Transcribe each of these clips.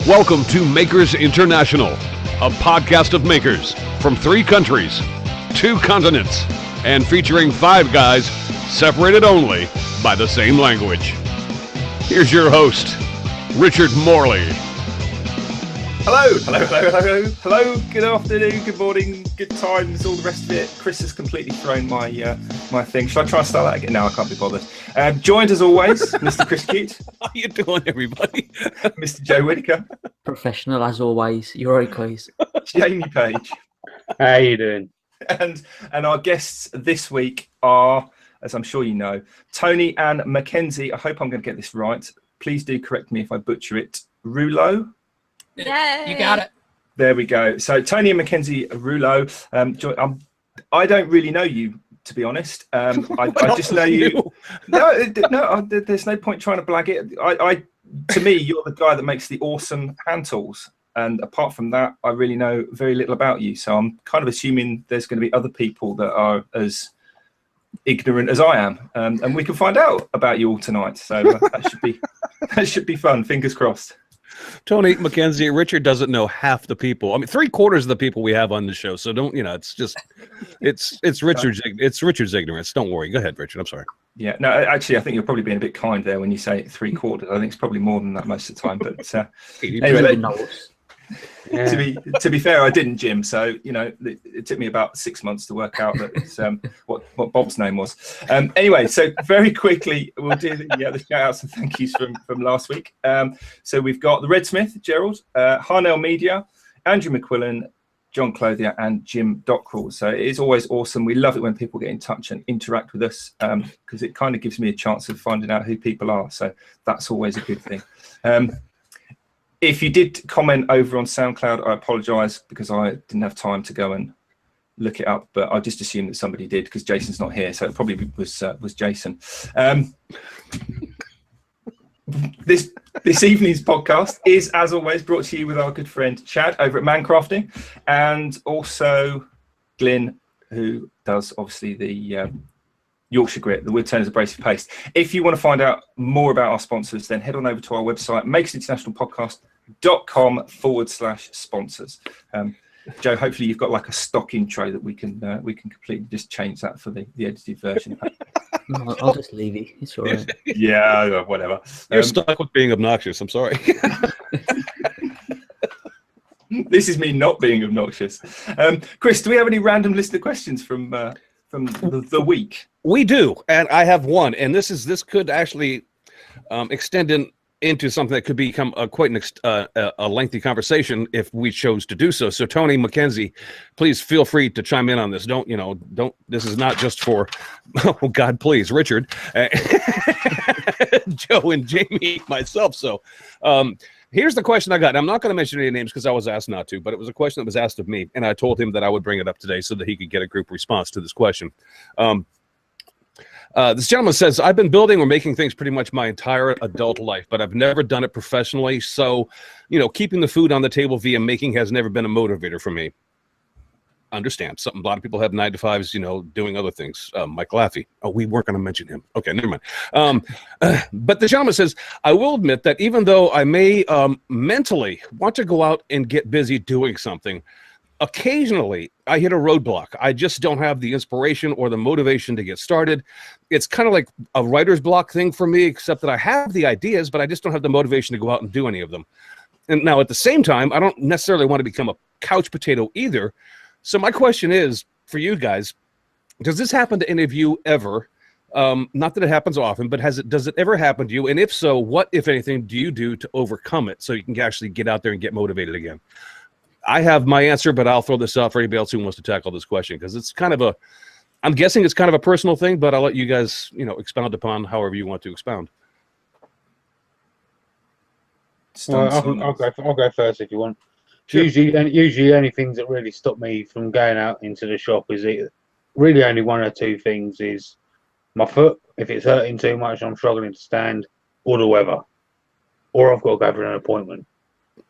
Welcome to Makers International, a podcast of makers from 3 countries, 2 continents, and featuring 5 guys separated only by the same language. Here's your host, Richard Morley. Hello, good afternoon, good morning, good times, all the rest of it. Chris has completely thrown my thing. Should I try and start that again? No, I can't be bothered. Joined as always, Mr. Chris Cute. How you doing, everybody? Mr. Joe Whitaker. Professional as always. You're right, guys. Jamie Page. How you doing? And our guests this week are, as I'm sure you know, Tony and Mackenzie. I hope I'm going to get this right. Please do correct me if I butcher it. Rouleau. Yeah, you got it. There we go. So Tony and Mackenzie Rouleau. I don't really know you, to be honest. I just know you. No, there's no point trying to blag it. To me, you're the guy that makes the awesome hand tools. And apart from that, I really know very little about you. So I'm kind of assuming there's going to be other people that are as ignorant as I am. And we can find out about you all tonight. So that should be fun. Fingers crossed. Tony Mackenzie, Richard doesn't know half the people. I mean, 3/4 of the people we have on the show. So don't, it's just, it's Richard's ignorance. Don't worry. Go ahead, Richard. I'm sorry. Yeah, no, actually, I think you're probably being a bit kind there when you say 3/4. I think it's probably more than that most of the time. But anyway, to be fair, I didn't, Jim. So it took me about 6 months to work out that it's what Bob's name was. Anyway, so very quickly we'll do the shout outs and thank yous from last week. So we've got the Red Smith, Gerald, Harnell Media, Andrew McQuillan, John Clothier, and Jim Dockrell. So it is always awesome. We love it when people get in touch and interact with us because it kind of gives me a chance of finding out who people are. So that's always a good thing. If you did comment over on SoundCloud, I apologise because I didn't have time to go and look it up, but I just assumed that somebody did because Jason's not here, so it probably was Jason. This evening's podcast is, as always, brought to you with our good friend Chad over at Mancrafting, and also Glyn, who does obviously the Yorkshire Grit, the Woodturners Abrasive Paste. If you want to find out more about our sponsors, then head on over to our website, makersinternationalpodcast.com/sponsors. Joe, hopefully you've got like a stock intro that we can completely just change that for the edited version. No, I'll just leave it. It's all right. Yeah, whatever. You're stuck with being obnoxious. I'm sorry. This is me not being obnoxious. Chris, do we have any random listener questions from the week? We do, and I have one, and this could actually extend into something that could become quite a lengthy conversation if we chose to do so. So, Tony Mackenzie, please feel free to chime in on this. Don't. This is not just for, oh God, please, Richard, Joe, and Jamie, myself. So, here's the question I got. And I'm not going to mention any names because I was asked not to, but it was a question that was asked of me, and I told him that I would bring it up today so that he could get a group response to this question. This gentleman says, I've been building or making things pretty much my entire adult life, but I've never done it professionally. So, keeping the food on the table via making has never been a motivator for me. Understand. A lot of people have 9-to-5s, doing other things. Mike Laffey. Oh, we weren't going to mention him. Okay, never mind. But the gentleman says, I will admit that even though I may mentally want to go out and get busy doing something, occasionally I hit a roadblock. I just don't have the inspiration or the motivation to get started. It's kind of like a writer's block thing for me, except that I have the ideas, but I just don't have the motivation to go out and do any of them. And now at the same time, I don't necessarily want to become a couch potato either. So my question is for you guys, does this happen to any of you ever? Not that it happens often, but does it ever happen to you? And if so, what, if anything, do you do to overcome it so you can actually get out there and get motivated again? I have my answer, but I'll throw this out for anybody else who wants to tackle this question because it's kind of I'm guessing it's kind of a personal thing, but I'll let you guys, expound upon however you want to expound. I'll go first if you want. Sure. Usually only things that really stop me from going out into the shop is really only 1 or 2 things is my foot. If it's hurting too much, I'm struggling to stand, or the weather, or I've got to go for an appointment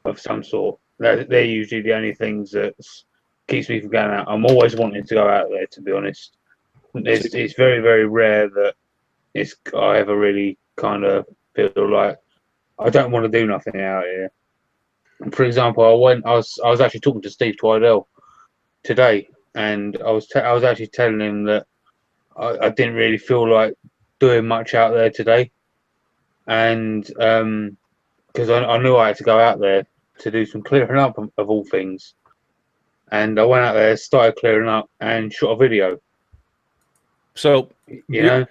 of some sort. They're usually the only things that keeps me from going out. I'm always wanting to go out there, to be honest. It's very, very rare that I ever really kind of feel like I don't want to do nothing out here. for example, I was actually talking to Steve Twidell today, and I was actually telling him that I didn't really feel like doing much out there today, and because I knew I had to go out there to do some clearing up of all things, and I went out there, started clearing up, and shot a video. So You know,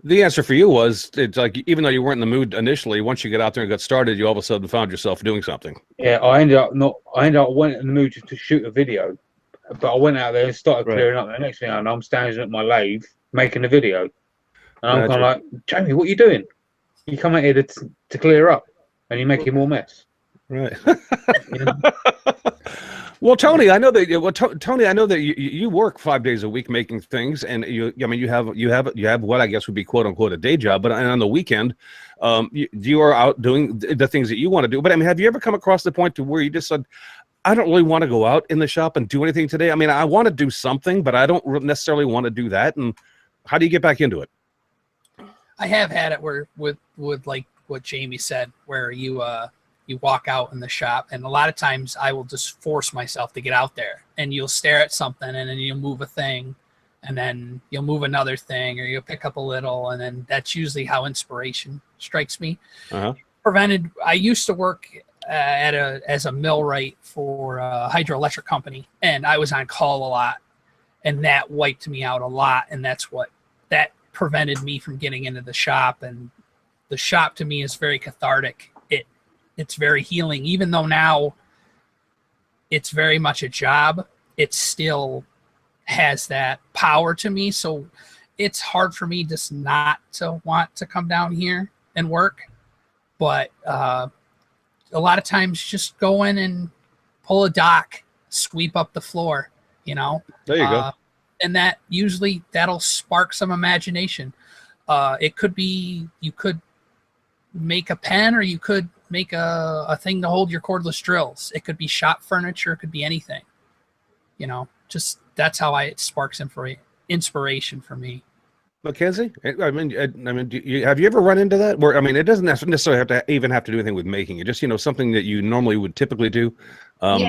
the answer for you was, it's like, even though you weren't in the mood initially, once you get out there and got started, you all of a sudden found yourself doing something. yeah, I ended up went in the mood to shoot a video, but I went out there and started clearing up. The next thing I know, I'm standing at my lathe making a video, and I'm kind of like, Jamie, what are you doing? You come out here to clear up, and you're making more mess. Right. You know? Well, Tony, I know that. Tony, I know that you work 5 days a week making things, and you have what I guess would be quote unquote a day job. But on the weekend, you are out doing the things that you want to do. But I mean, have you ever come across the point to where you just said, I don't really want to go out in the shop and do anything today? I mean, I want to do something, but I don't necessarily want to do that. And how do you get back into it? I have had it where with like what Jamie said, where you walk out in the shop, and a lot of times I will just force myself to get out there, and you'll stare at something, and then you'll move a thing, and then you'll move another thing, or you'll pick up a little, and then that's usually how inspiration strikes me. I used to work as a millwright for a hydroelectric company, and I was on call a lot, and that wiped me out a lot, and that prevented me from getting into the shop. And the shop to me is very cathartic. It's very healing. Even though now it's very much a job, it still has that power to me. So it's hard for me just not to want to come down here and work. But a lot of times just go in and pull a dock, sweep up the floor, There you go. And that'll spark some imagination. It could be, you could make a pen, or you could make a thing to hold your cordless drills. It could be shop furniture. It could be anything, just that's how it sparks inspiration for me. Mackenzie, I mean, have you ever run into that? Where, I mean, it doesn't necessarily have to do anything with making it. Just, something that you normally would typically do. Yeah,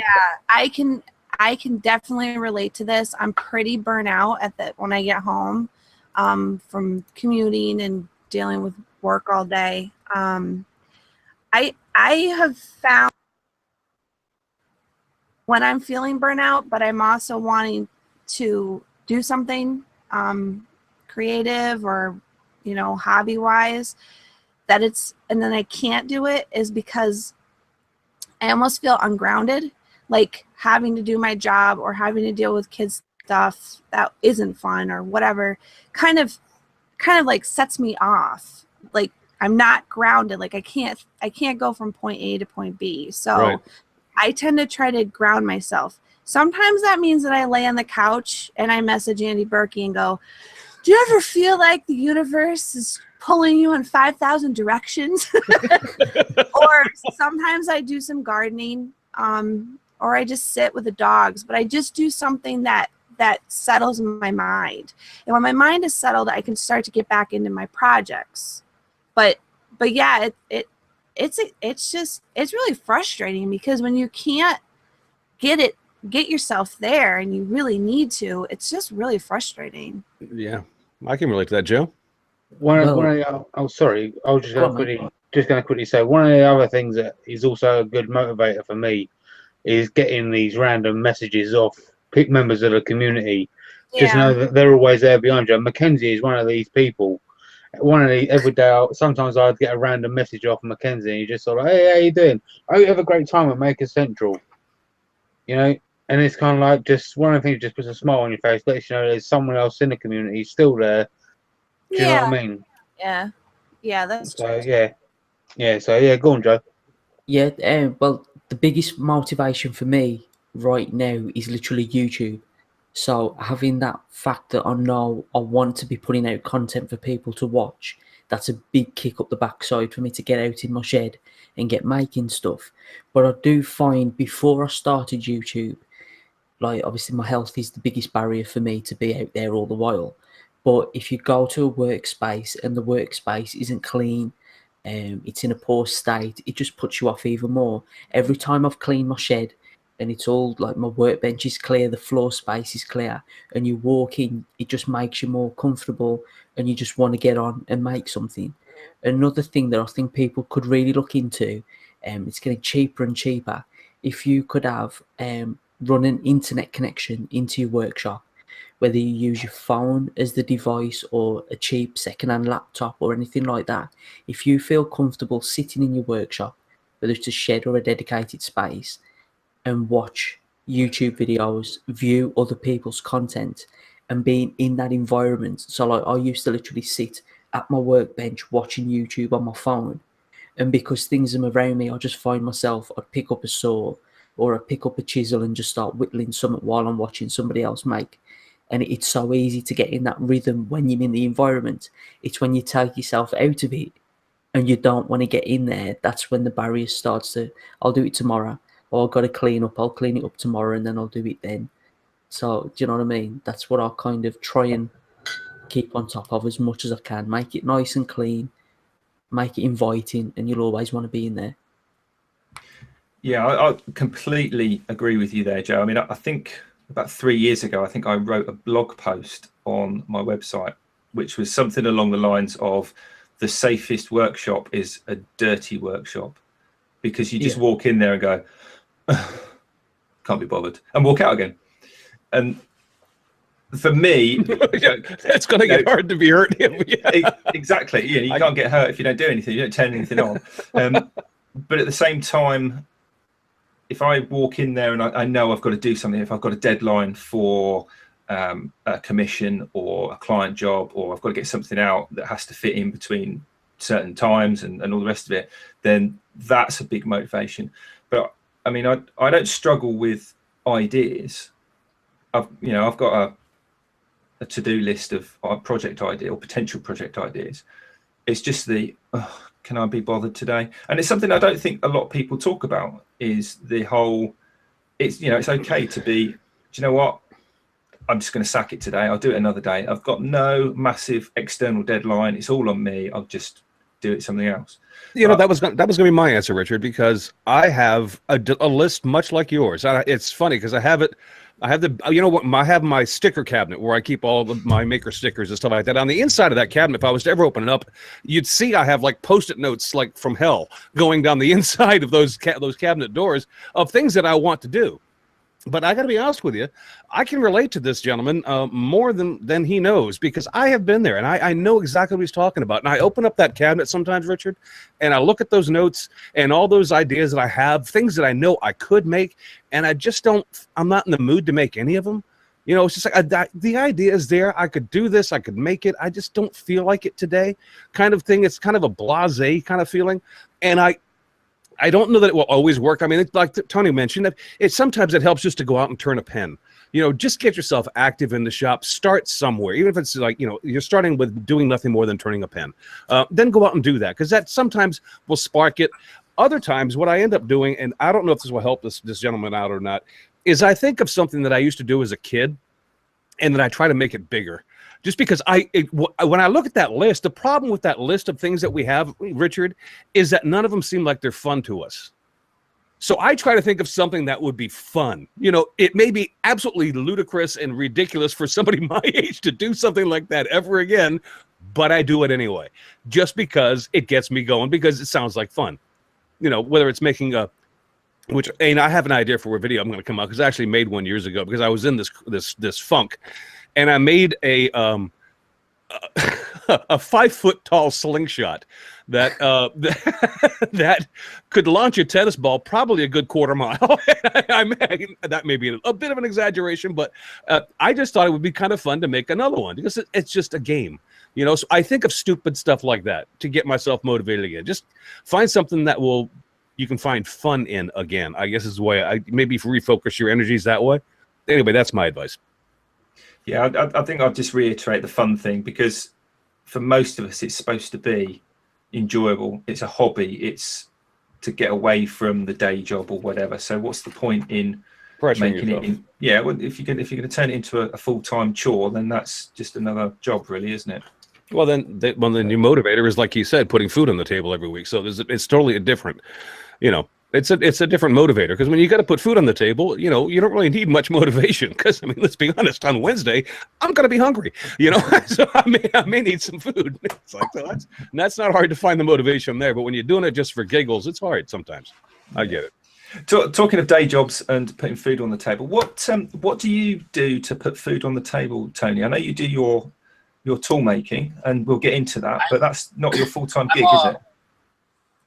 I can definitely relate to this. I'm pretty burnt out when I get home from commuting and dealing with work all day. I have found when I'm feeling burnout, but I'm also wanting to do something creative or, hobby wise, and then I can't do it, is because I almost feel ungrounded, like having to do my job or having to deal with kids stuff that isn't fun or whatever kind of like sets me off. Like, I'm not grounded. Like, I can't go from point A to point B. So right. I tend to try to ground myself. Sometimes that means that I lay on the couch and I message Andy Berkey and go, do you ever feel like the universe is pulling you in 5,000 directions? Or sometimes I do some gardening, or I just sit with the dogs, but I just do something that settles my mind. And when my mind is settled, I can start to get back into my projects. But yeah, it's really frustrating, because when you can't get yourself there and you really need to, it's just really frustrating. Yeah, I can relate to that, Joe. Sorry, I was just going to quickly say, one of the other things that is also a good motivator for me is getting these random messages off members of the community. Yeah. Just know that they're always there behind you. Mackenzie is one of these people. Every day, sometimes I'd get a random message off Mackenzie, and you just sort of, hey, how you doing? Oh, you have a great time at Maker Central. And it's kind of like, just one of the things just puts a smile on your face, lets you know there's someone else in the community still there. Do you know what I mean? Yeah, that's so true. Yeah, go on, Joe. Yeah, well, the biggest motivation for me right now is literally YouTube. So having that fact that I know I want to be putting out content for people to watch, that's a big kick up the backside for me to get out in my shed and get making stuff. But I do find, before I started YouTube, like, obviously my health is the biggest barrier for me to be out there all the while. But if you go to a workspace and the workspace isn't clean, it's in a poor state, it just puts you off even more. Every time I've cleaned my shed and it's all like my workbench is clear, the floor space is clear, and you walk in, it just makes you more comfortable and you just want to get on and make something. Another thing that I think people could really look into, it's getting cheaper and cheaper, if you could have run an internet connection into your workshop, whether you use your phone as the device or a cheap second-hand laptop or anything like that. If you feel comfortable sitting in your workshop, whether it's a shed or a dedicated space, and watch YouTube videos, view other people's content, and being in that environment. So like I used to literally sit at my workbench watching YouTube on my phone, and because things are around me, I just find myself, I'd pick up a saw or I'd pick up a chisel and just start whittling something while I'm watching somebody else make. And it's so easy to get in that rhythm when you're in the environment. It's when you take yourself out of it and you don't want to get in there, that's when the barrier starts to, I'll do it tomorrow, or I've got to clean up, I'll clean it up tomorrow and then I'll do it then. So, do you know what I mean? That's what I'll kind of try and keep on top of as much as I can. Make it nice and clean, make it inviting, and you'll always want to be in there. Yeah, I completely agree with you there, Joe. I mean, I think about 3 years ago, I think I wrote a blog post on my website, which was something along the lines of the safest workshop is a dirty workshop, because you just walk in there and go, can't be bothered, and walk out again. And for me, it's going to get hard to be hurt. Exactly. You can't get hurt if you don't do anything. You don't turn anything on. But at the same time, if I walk in there and I know I've got to do something, if I've got a deadline for a commission or a client job, or I've got to get something out that has to fit in between certain times and all the rest of it, then that's a big motivation. But I mean, I don't struggle with ideas. I've got a to-do list of project idea or potential project ideas. It's just can I be bothered today? And it's something I don't think a lot of people talk about, is the whole, it's okay to be, do you know what? I'm just going to sack it today. I'll do it another day. I've got no massive external deadline. It's all on me. I'll just do it something else. That was going to be my answer, Richard, because I have a list much like yours. It's funny because I have my sticker cabinet where I keep all of my maker stickers and stuff like that. On the inside of that cabinet, if I was to ever open it up, you'd see I have like Post-it notes like from hell going down the inside of those cabinet doors of things that I want to do. But I got to be honest with you, I can relate to this gentleman more than he knows, because I have been there and I know exactly what he's talking about. And I open up that cabinet sometimes, Richard, and I look at those notes and all those ideas that I have, things that I know I could make, and I'm not in the mood to make any of them. It's just like the idea is there. I could do this. I could make it. I just don't feel like it today, kind of thing. It's kind of a blasé kind of feeling. And I don't know that it will always work. I mean, it's like Tony mentioned, sometimes it helps just to go out and turn a pen. Just get yourself active in the shop. Start somewhere, even if it's like, you're starting with doing nothing more than turning a pen. Then go out and do that, because that sometimes will spark it. Other times, what I end up doing, and I don't know if this will help this gentleman out or not, is I think of something that I used to do as a kid, and then I try to make it bigger. Just because when I look at that list, the problem with that list of things that we have, Richard, is that none of them seem like they're fun to us. So I try to think of something that would be fun. It may be absolutely ludicrous and ridiculous for somebody my age to do something like that ever again, but I do it anyway, just because it gets me going, because it sounds like fun. Whether it's making and I have an idea for a video I'm going to come out, because I actually made one years ago, because I was in this funk. And I made a 5-foot tall slingshot that that could launch a tennis ball probably a good quarter mile. That may be a bit of an exaggeration, but I just thought it would be kind of fun to make another one, because it's just a game. So I think of stupid stuff like that to get myself motivated again. Just find something that you can find fun in again, I guess is the way I maybe refocus your energies that way. Anyway, that's my advice. Yeah, I think I'll just reiterate the fun thing, because for most of us, it's supposed to be enjoyable. It's a hobby. It's to get away from the day job or whatever. So what's the point in making it? Well, if you're going to turn it into a full-time chore, then that's just another job, really, isn't it? Well, then your motivator is, like you said, putting food on the table every week. So it's totally a different, it's a different motivator, because when you got to put food on the table, you don't really need much motivation, because I mean, let's be honest, on Wednesday I'm going to be hungry, so I may need some food. It's like, so that's not hard to find the motivation there, but when you're doing it just for giggles, it's hard sometimes. I get it. Talking of day jobs and putting food on the table, what do you do to put food on the table, Tony? I know you do your tool making, and we'll get into that, but that's not your full-time gig, is it?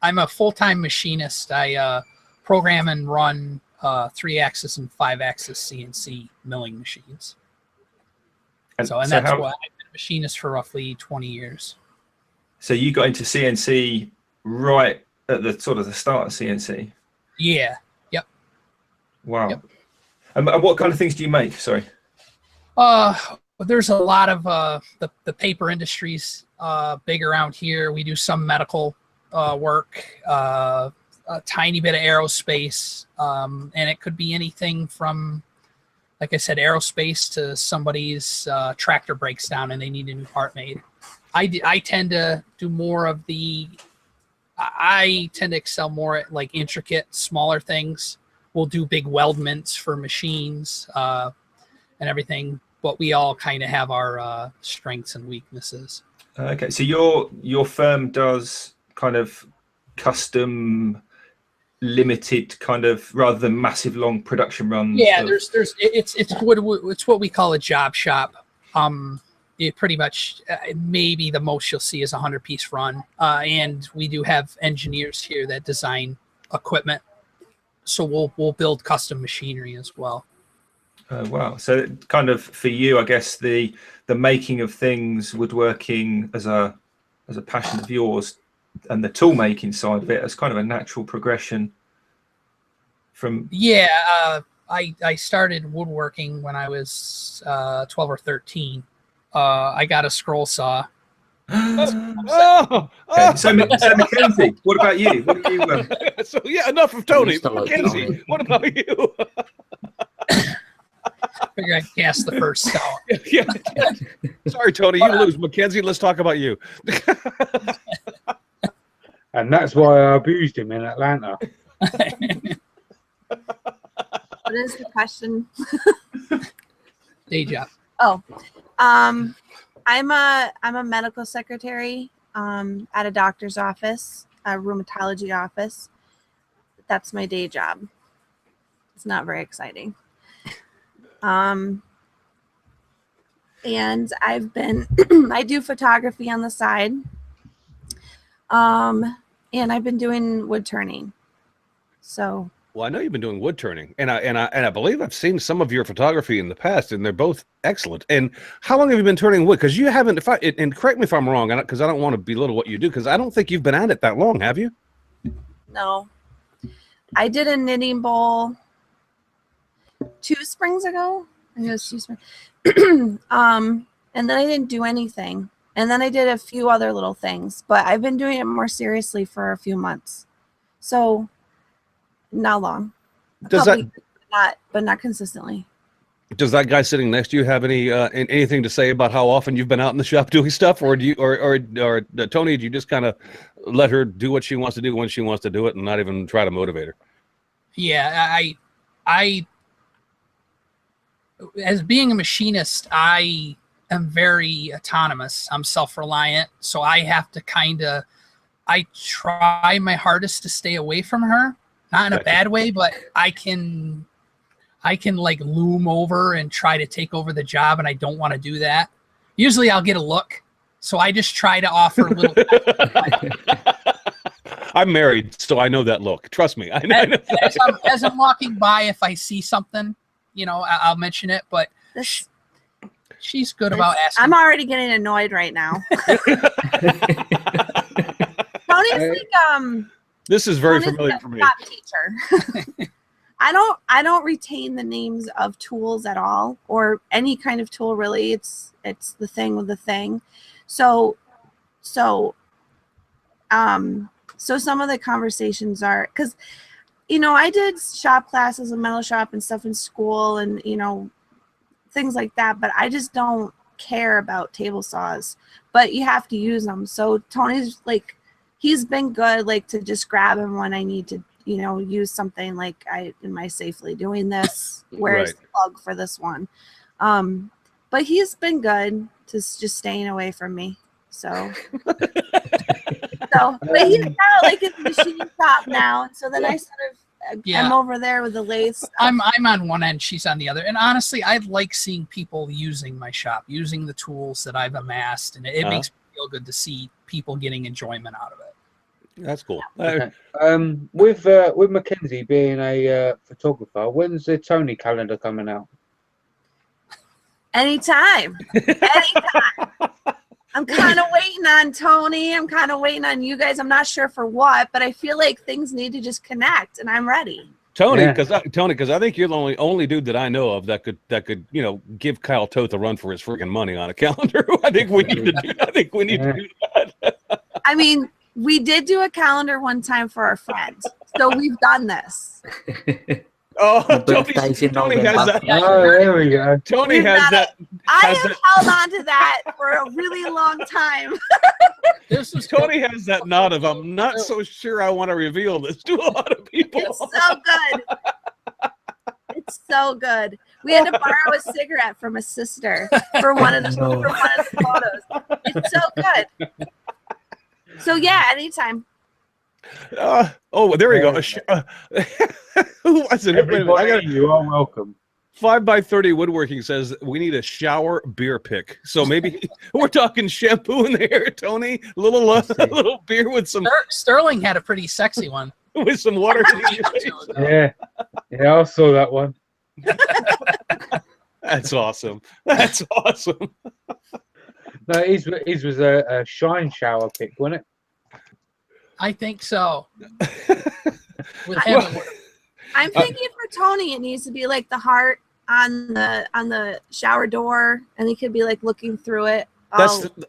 I'm a full-time machinist. I program and run 3-axis and 5-axis CNC milling machines. And that's why I've been a machinist for roughly 20 years. So you got into CNC right at the sort of the start of CNC? Yeah. Yep. Wow. Yep. And what kind of things do you make? Sorry. There's a lot of the paper industries big around here. We do some medical work, a tiny bit of aerospace, and it could be anything from, like I said, aerospace to somebody's tractor breaks down and they need a new part made. I tend to do more of I tend to excel more at like intricate, smaller things. We'll do big weldments for machines and everything, but we all kind of have our strengths and weaknesses. Okay, so your firm does kind of custom, limited kind of, rather than massive long production runs. Yeah, it's what we call a job shop. It pretty much maybe the most you'll see is a 100-piece run, and we do have engineers here that design equipment, so we'll build custom machinery as well. Wow. So kind of for you, I guess the making of things, woodworking as a passion of yours, and the tool making side of it as kind of a natural progression from. Yeah, I started woodworking when I was 12 or 13. I got a scroll saw. Okay. So Mackenzie, what about you? What do you? So yeah, enough of Tony. Mackenzie, what about you? Figure I cast the first stone. Yeah. Sorry, Tony, you lose. Mackenzie, let's talk about you. And that's why I abused him in Atlanta. What is the question? Day job. Oh, I'm a medical secretary at a doctor's office, a rheumatology office. That's my day job. It's not very exciting. And I've been I do photography on the side. And I've been doing wood turning. So well, I know you've been doing wood turning, and I believe I've seen some of your photography in the past, and they're both excellent. And how long have you been turning wood? Because you haven't, and correct me if I'm wrong, because I don't want to belittle what you do, because I don't think you've been at it that long, have you? No. I did a knitting bowl 2 springs ago. I think it was 2 springs. And then I didn't do anything. And then I did a few other little things, but I've been doing it more seriously for a few months. So not long. But not consistently. Does that guy sitting next to you have anything to say about how often you've been out in the shop doing stuff, or do you, or Tony, do you just kind of let her do what she wants to do when she wants to do it, and not even try to motivate her? Yeah, I as being a machinist, I am very autonomous. I'm self-reliant, so I have to I try my hardest to stay away from her, not in a bad way, but I can like loom over and try to take over the job, and I don't want to do that. Usually I'll get a look, so I just try to offer a little. I'm married, so I know that look. Trust me. I know. As I'm walking by, if I see something, I'll mention it, but she's good about asking. I'm already getting annoyed right now. Tony's like this is very familiar for me. Top teacher. I don't retain the names of tools at all, or any kind of tool really. It's the thing with the thing. So some of the conversations are, because I did shop classes and metal shop and stuff in school, and things like that, but I just don't care about table saws, but you have to use them. So Tony's like, he's been good, like to just grab him when I need to, you know, use something. Like, am I safely doing this? Where's the plug for this one? But he's been good to just staying away from me. So, but he's got like his machine shop now, and so then I sort of I'm over there with the lathe stuff. I'm on one end, she's on the other. And honestly, I like seeing people using my shop, using the tools that I've amassed, and it makes me feel good to see people getting enjoyment out of it. That's cool. Okay. With Mackenzie being a photographer, when's the Tony calendar coming out? Anytime. I'm kind of waiting on Tony. I'm kind of waiting on you guys. I'm not sure for what, but I feel like things need to just connect, and I'm ready. Tony, because I think you're the only dude that I know of that could you know, give Kyle Toth a run for his freaking money on a calendar. I think we need to do. I think we need to do that. I mean, we did do a calendar one time for our friends, so we've done this. Oh, Tony has that. Oh, there we go. Tony has that. I have held on to that for a really long time. Tony has that nod of, I'm not so sure I want to reveal this to a lot of people. It's so good. It's so good. We had to borrow a cigarette from a sister for one of the photos. It's so good. So yeah, anytime. Oh, there we go. Who was it? Everybody, you are welcome. 5x30 Woodworking says we need a shower beer pick. So maybe we're talking shampoo in the hair, Tony. A little beer with some. Sterling had a pretty sexy one with some water. Yeah, I saw that one. That's awesome. That's awesome. No, his was a shine shower pick, wasn't it? I think so. With him, I'm thinking for Tony, it needs to be like the heart on the shower door, and he could be like looking through it.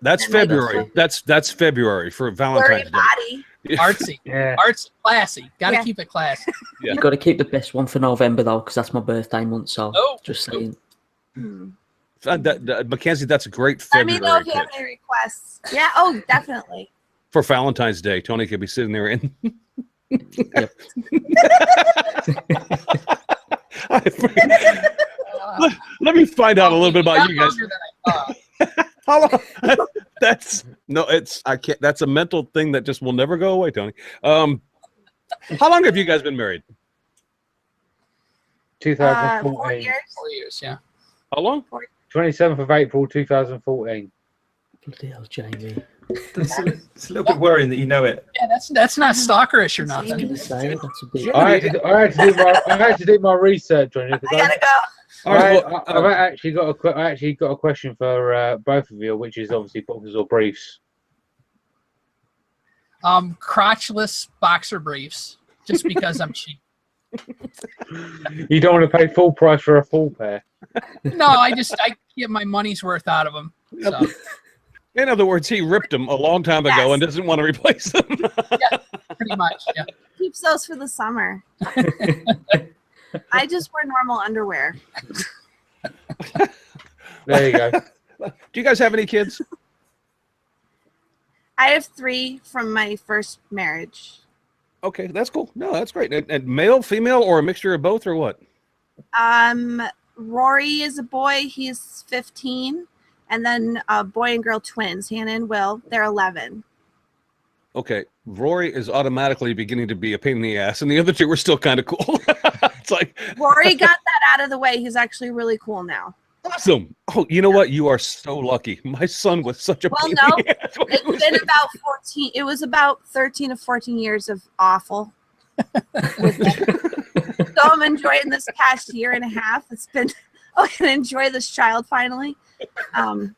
That's February. That's February for Valentine's Day. Artsy, artsy, classy. Got to keep it classy. You got to keep the best one for November though, because that's my birthday month. So just saying. Mackenzie, that's a great February. Let me know if you have any requests. Yeah. Oh, definitely. For Valentine's Day, Tony could be sitting there in. Let me find out a little bit about you guys. How long? I can't. That's a mental thing that just will never go away, Tony. How long have you guys been married? 2014. 4 years. 4 years, yeah. How long? 27th of April, 2014. Bloody hell, Jamie. It's a little bit worrying that you know it. Yeah, that's not stalkerish or nothing. I had to do my research on it. I gotta go. I've actually got a question for both of you, which is obviously boxers or briefs. Crotchless boxer briefs, just because I'm cheap. You don't want to pay full price for a full pair. No, I get my money's worth out of them. So. In other words, he ripped them a long time ago and doesn't want to replace them. Yeah, pretty much. Yeah. Keeps those for the summer. I just wear normal underwear. There you go. Do you guys have any kids? I have 3 from my first marriage. Okay, that's cool. No, that's great. And male, female, or a mixture of both, or what? Rory is a boy. He's 15. And then boy and girl twins, Hannah and Will. They're 11. Okay, Rory is automatically beginning to be a pain in the ass, and the other 2 are still kind of cool. It's like Rory got that out of the way. He's actually really cool now. Awesome. Oh, you know what? You are so lucky. My son was such a pain in the ass. It's been about 14. It was about 13 to 14 years of awful. So I'm enjoying this past year and a half. It's been. I can enjoy this child finally. So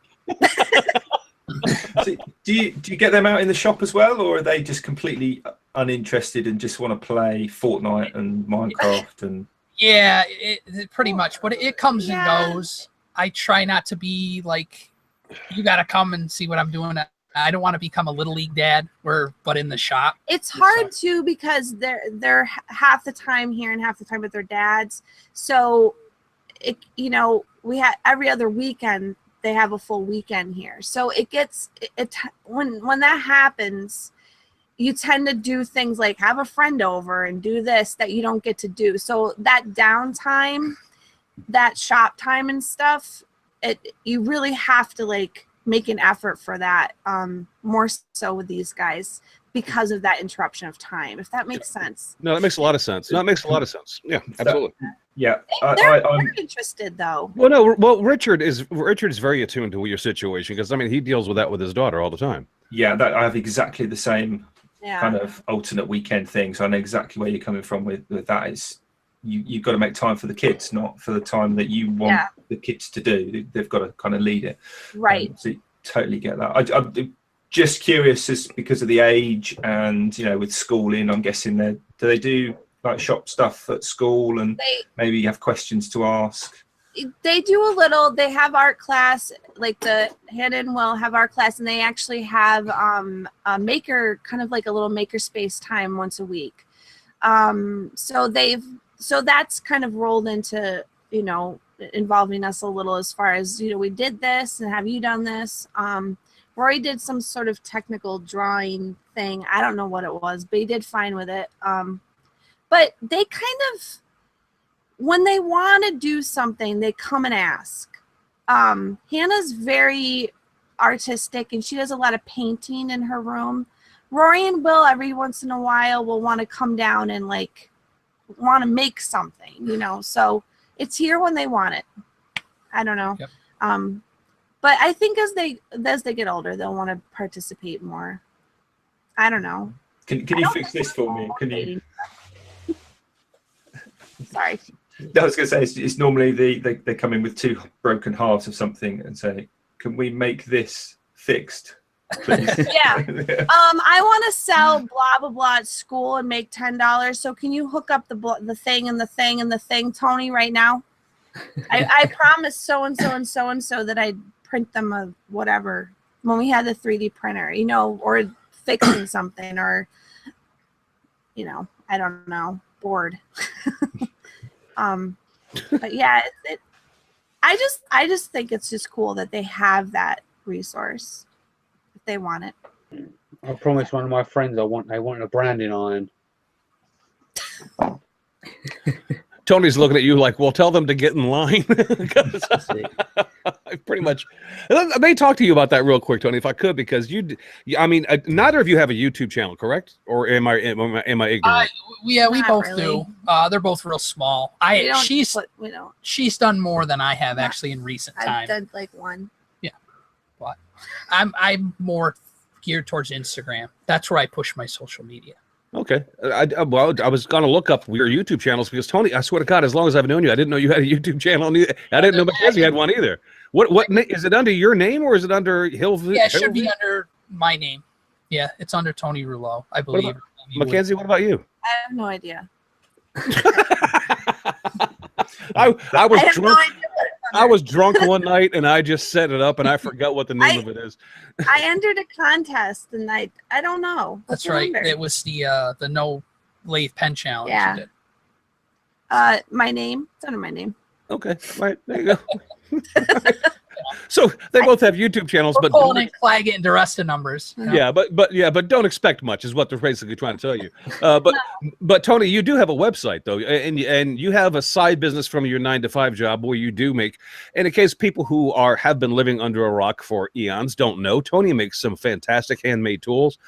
do you get them out in the shop as well, or are they just completely uninterested and just want to play Fortnite and Minecraft and? Yeah, it pretty much. But it comes and goes. I try not to be like, you got to come and see what I'm doing. I don't want to become a little league dad, but in the shop. It's hard too because they're half the time here and half the time with their dads. So, we had every other weekend they have a full weekend here. So it gets when that happens, you tend to do things like have a friend over and do this that you don't get to do. So that downtime, that shop time and stuff, you really have to like make an effort for that, more so with these guys because of that interruption of time, if that makes sense. No, that makes a lot of sense. No, that makes a lot of sense. Yeah, absolutely. Yeah, They're interested though. Well, no, well, Richard is very attuned to your situation because I mean he deals with that with his daughter all the time. Yeah, I have exactly the same Yeah. kind of alternate weekend thing. So I know exactly where you're coming from with that. Is you've got to make time for the kids, not for the time that you want the kids to do. They've got to kind of lead it. Right. So you totally get that. I'm just curious, just because of the age and, you know, with schooling, I'm guessing do they do like shop stuff at school and maybe you have questions to ask? They do a little. They have art class, like the Hannon will have art class, and they actually have a maker, kind of like a little maker space time once a week. So that's kind of rolled into, you know, involving us a little as far as, you know, we did this and have you done this? Rory did some sort of technical drawing thing. I don't know what it was, but he did fine with it. But they kind of, when they want to do something, they come and ask. Hannah's very artistic and she does a lot of painting in her room. Rory and Will every once in a while will want to come down and like want to make something, you know, so it's here when they want it. I don't know. Yep. But I think as they get older, they'll want to participate more. I don't know. Can you fix this for me? Can you? Sorry. I was going to say it's normally they come in with two broken halves of something and say, "Can we make this fixed, please?" Yeah. I want to sell blah blah blah at school and make $10. So can you hook up the thing and the thing and the thing, Tony, right now? I promised so and so and so and so that I'd print them a whatever when we had the 3D printer, you know, or fixing something, or, you know, I don't know, bored. But yeah, I just think it's just cool that they have that resource if they want it. I promised one of my friends they want a branding iron. Tony's looking at you like, well, tell them to get in line. Pretty much. I may talk to you about that real quick, Tony, if I could, because I mean, neither of you have a YouTube channel, correct? Or am I ignorant? Yeah, we Not both really. do. They're both real small. She's done more than I have actually in recent time. I've done like one. Yeah, but I'm more geared towards Instagram. That's where I push my social media. Okay. I was going to look up your YouTube channels because, Tony, I swear to God, as long as I've known you, I didn't know you had a YouTube channel. I didn't know Mackenzie had one either. What is it under your name or is it under Hillview? Yeah, it should be under my name. Yeah, it's under Tony Rouleau, I believe. Mackenzie, what about you? I have no idea. I was drunk. No idea. I was drunk one night and I just set it up and I forgot what the name of it is. I entered a contest and I don't know. That's right. It was the no lathe pen challenge. Yeah. You did. My name. It's under my name. Okay. Right. There you go. So they both have YouTube channels, but pulling and flagging into rest of numbers. You know? Yeah, but don't expect much is what they're basically trying to tell you. But Tony, you do have a website though, and you have a side business from your 9-to-5 job where you do make. And in case people who have been living under a rock for eons don't know, Tony makes some fantastic handmade tools,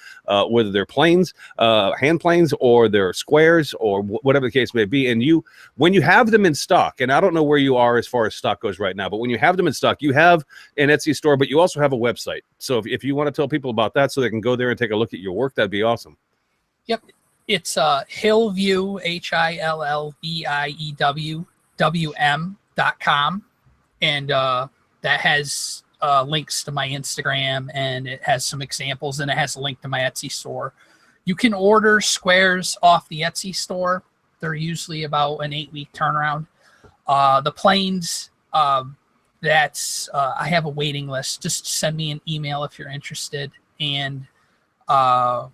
whether they're planes, hand planes, or they're squares, or whatever the case may be. And when you have them in stock, and I don't know where you are as far as stock goes right now, but when you have them in stock, you have an Etsy store, but you also have a website. So if you want to tell people about that so they can go there and take a look at your work, that'd be awesome. Yep. It's Hillview, HILLVIEW.com. And that has links to my Instagram, and it has some examples, and it has a link to my Etsy store. You can order squares off the Etsy store. They're usually about an 8-week turnaround. The planes, I have a waiting list. Just send me an email if you're interested. And I'm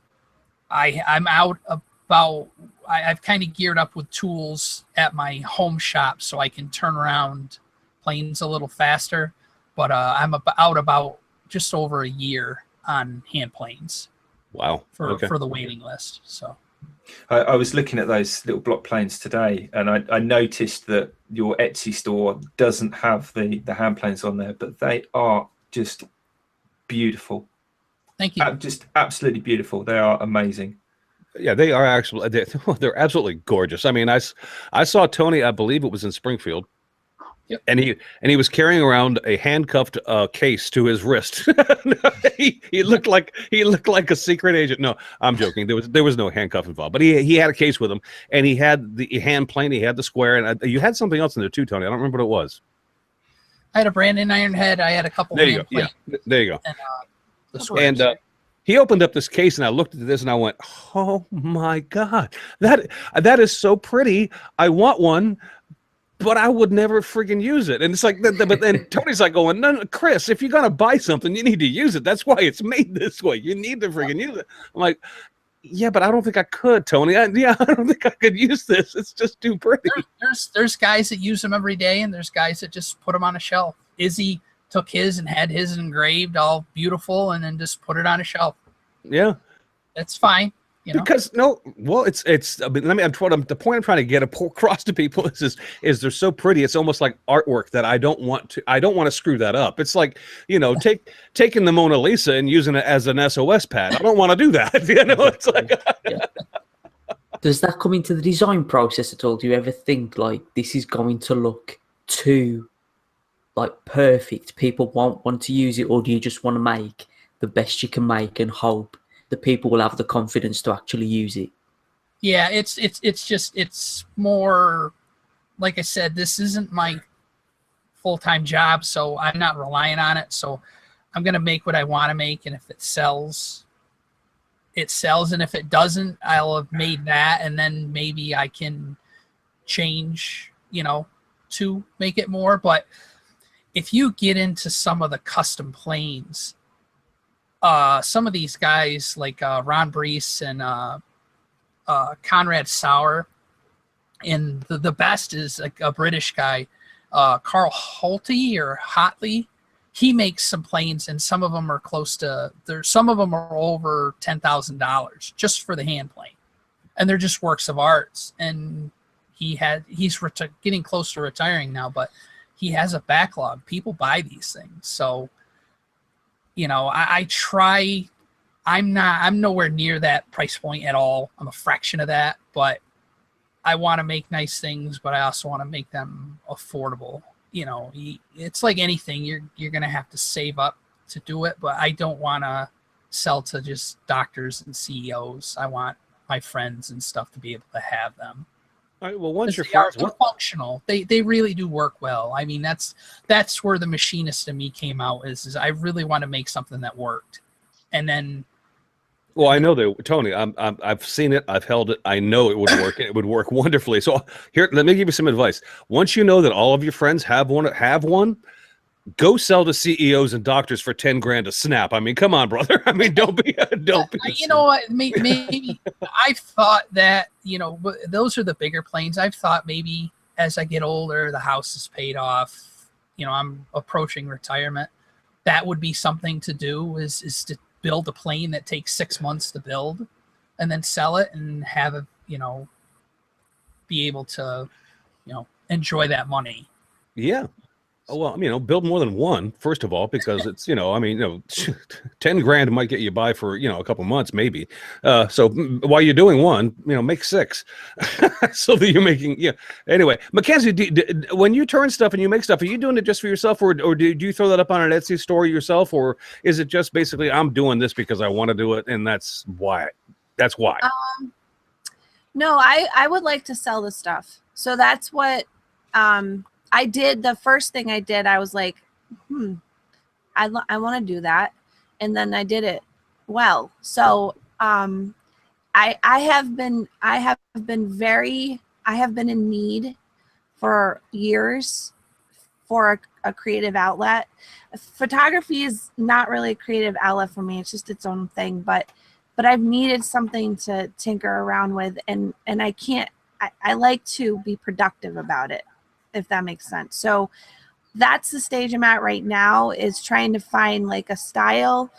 out about, I've kind of geared up with tools at my home shop so I can turn around planes a little faster. but I'm out about just over a year on hand planes. Wow. For the waiting list. So I was looking at those little block planes today, and I noticed that your Etsy store doesn't have the hand planes on there, but they are just beautiful. Thank you. Just absolutely beautiful. They are amazing. Yeah, they are actually. They're absolutely gorgeous. I mean, I saw Tony. I believe it was in Springfield. Yep. And he was carrying around a handcuffed case to his wrist. he looked like a secret agent. No, I'm joking. There was no handcuff involved, but he had a case with him, and he had the hand plane, he had the square, and you had something else in there too, Tony. I don't remember what it was. I had a Brandon Iron Head. I had a couple. There you go. Yeah, there you go. And the squares. And he opened up this case, and I looked at this, and I went, "Oh my God, that is so pretty. I want one." But I would never friggin' use it. And it's like, but then Tony's like going, no, Chris, if you're going to buy something, you need to use it. That's why it's made this way. You need to friggin' use it. I'm like, yeah, but I don't think I could, Tony. I don't think I could use this. It's just too pretty. There's guys that use them every day, and there's guys that just put them on a shelf. Izzy took his and had his engraved all beautiful and then just put it on a shelf. Yeah. That's fine. Because it's. I mean, the point I'm trying to get across to people is they're so pretty. It's almost like artwork that I don't want to screw that up. It's like, taking the Mona Lisa and using it as an SOS pad. I don't want to do that. It's like. Yeah. Does that come into the design process at all? Do you ever think like this is going to look too like perfect? People won't want to use it, or do you just want to make the best you can make and hope the people will have the confidence to actually use it? Yeah, it's more, like I said, this isn't my full-time job, so I'm not relying on it. So I'm going to make what I want to make, and if it sells, it sells. And if it doesn't, I'll have made that, and then maybe I can change, to make it more. But if you get into some of the custom planes, some of these guys like Ron Brees and Conrad Sauer, and the best is like a British guy, Carl Hotley. He makes some planes, and some of them are some of them are over $10,000 just for the hand plane, and they're just works of arts. And he's getting close to retiring now, but he has a backlog. People buy these things, so. I try. I'm nowhere near that price point at all. I'm a fraction of that, but I want to make nice things, but I also want to make them affordable. It's like anything. You're going to have to save up to do it, but I don't want to sell to just doctors and CEOs. I want my friends and stuff to be able to have them. All right, well, once they're functional, they really do work well. I mean, that's where the machinist in me came out. Is I really want to make something that worked, and then. Well, I know that, Tony. I've seen it. I've held it. I know it would work. It would work wonderfully. So here, let me give you some advice. Once you know that all of your friends have one. Go sell to CEOs and doctors for $10,000 a snap. I mean, come on, brother. I mean, don't be. You know what? Maybe I've thought that those are the bigger planes. I've thought maybe as I get older, the house is paid off. I'm approaching retirement. That would be something to do. Is to build a plane that takes 6 months to build, and then sell it and have it. Be able to, enjoy that money. Yeah. Well, build more than one, first of all, because it's, $10,000 might get you by for, a couple months, maybe. So while you're doing one, make 6 so that you're making, Anyway, Mackenzie, when you turn stuff and you make stuff, are you doing it just for yourself, or do you throw that up on an Etsy store yourself, or is it just basically, I'm doing this because I want to do it, and that's why? No, I would like to sell the stuff. So that's what, I did. The first thing I did, I was like, I want to do that. And then I did it well. So I have been in need for years for a creative outlet. Photography is not really a creative outlet for me. It's just its own thing. But I've needed something to tinker around with, and I like to be productive about it, if that makes sense. So that's the stage I'm at right now, is trying to find like a style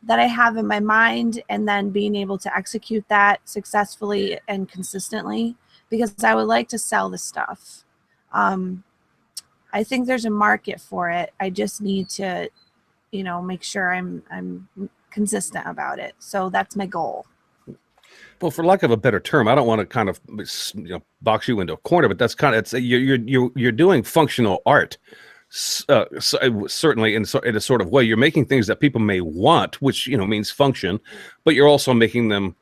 that I have in my mind and then being able to execute that successfully and consistently, because I would like to sell the stuff. I think there's a market for it. I just need to, you know, make sure I'm consistent about it. So that's my goal. Well, for lack of a better term, I don't want to kind of, you know, box you into a corner, but that's kind of, it's you're doing functional art. Certainly in a sort of way, you're making things that people may want, which, you know, means function, but you're also making them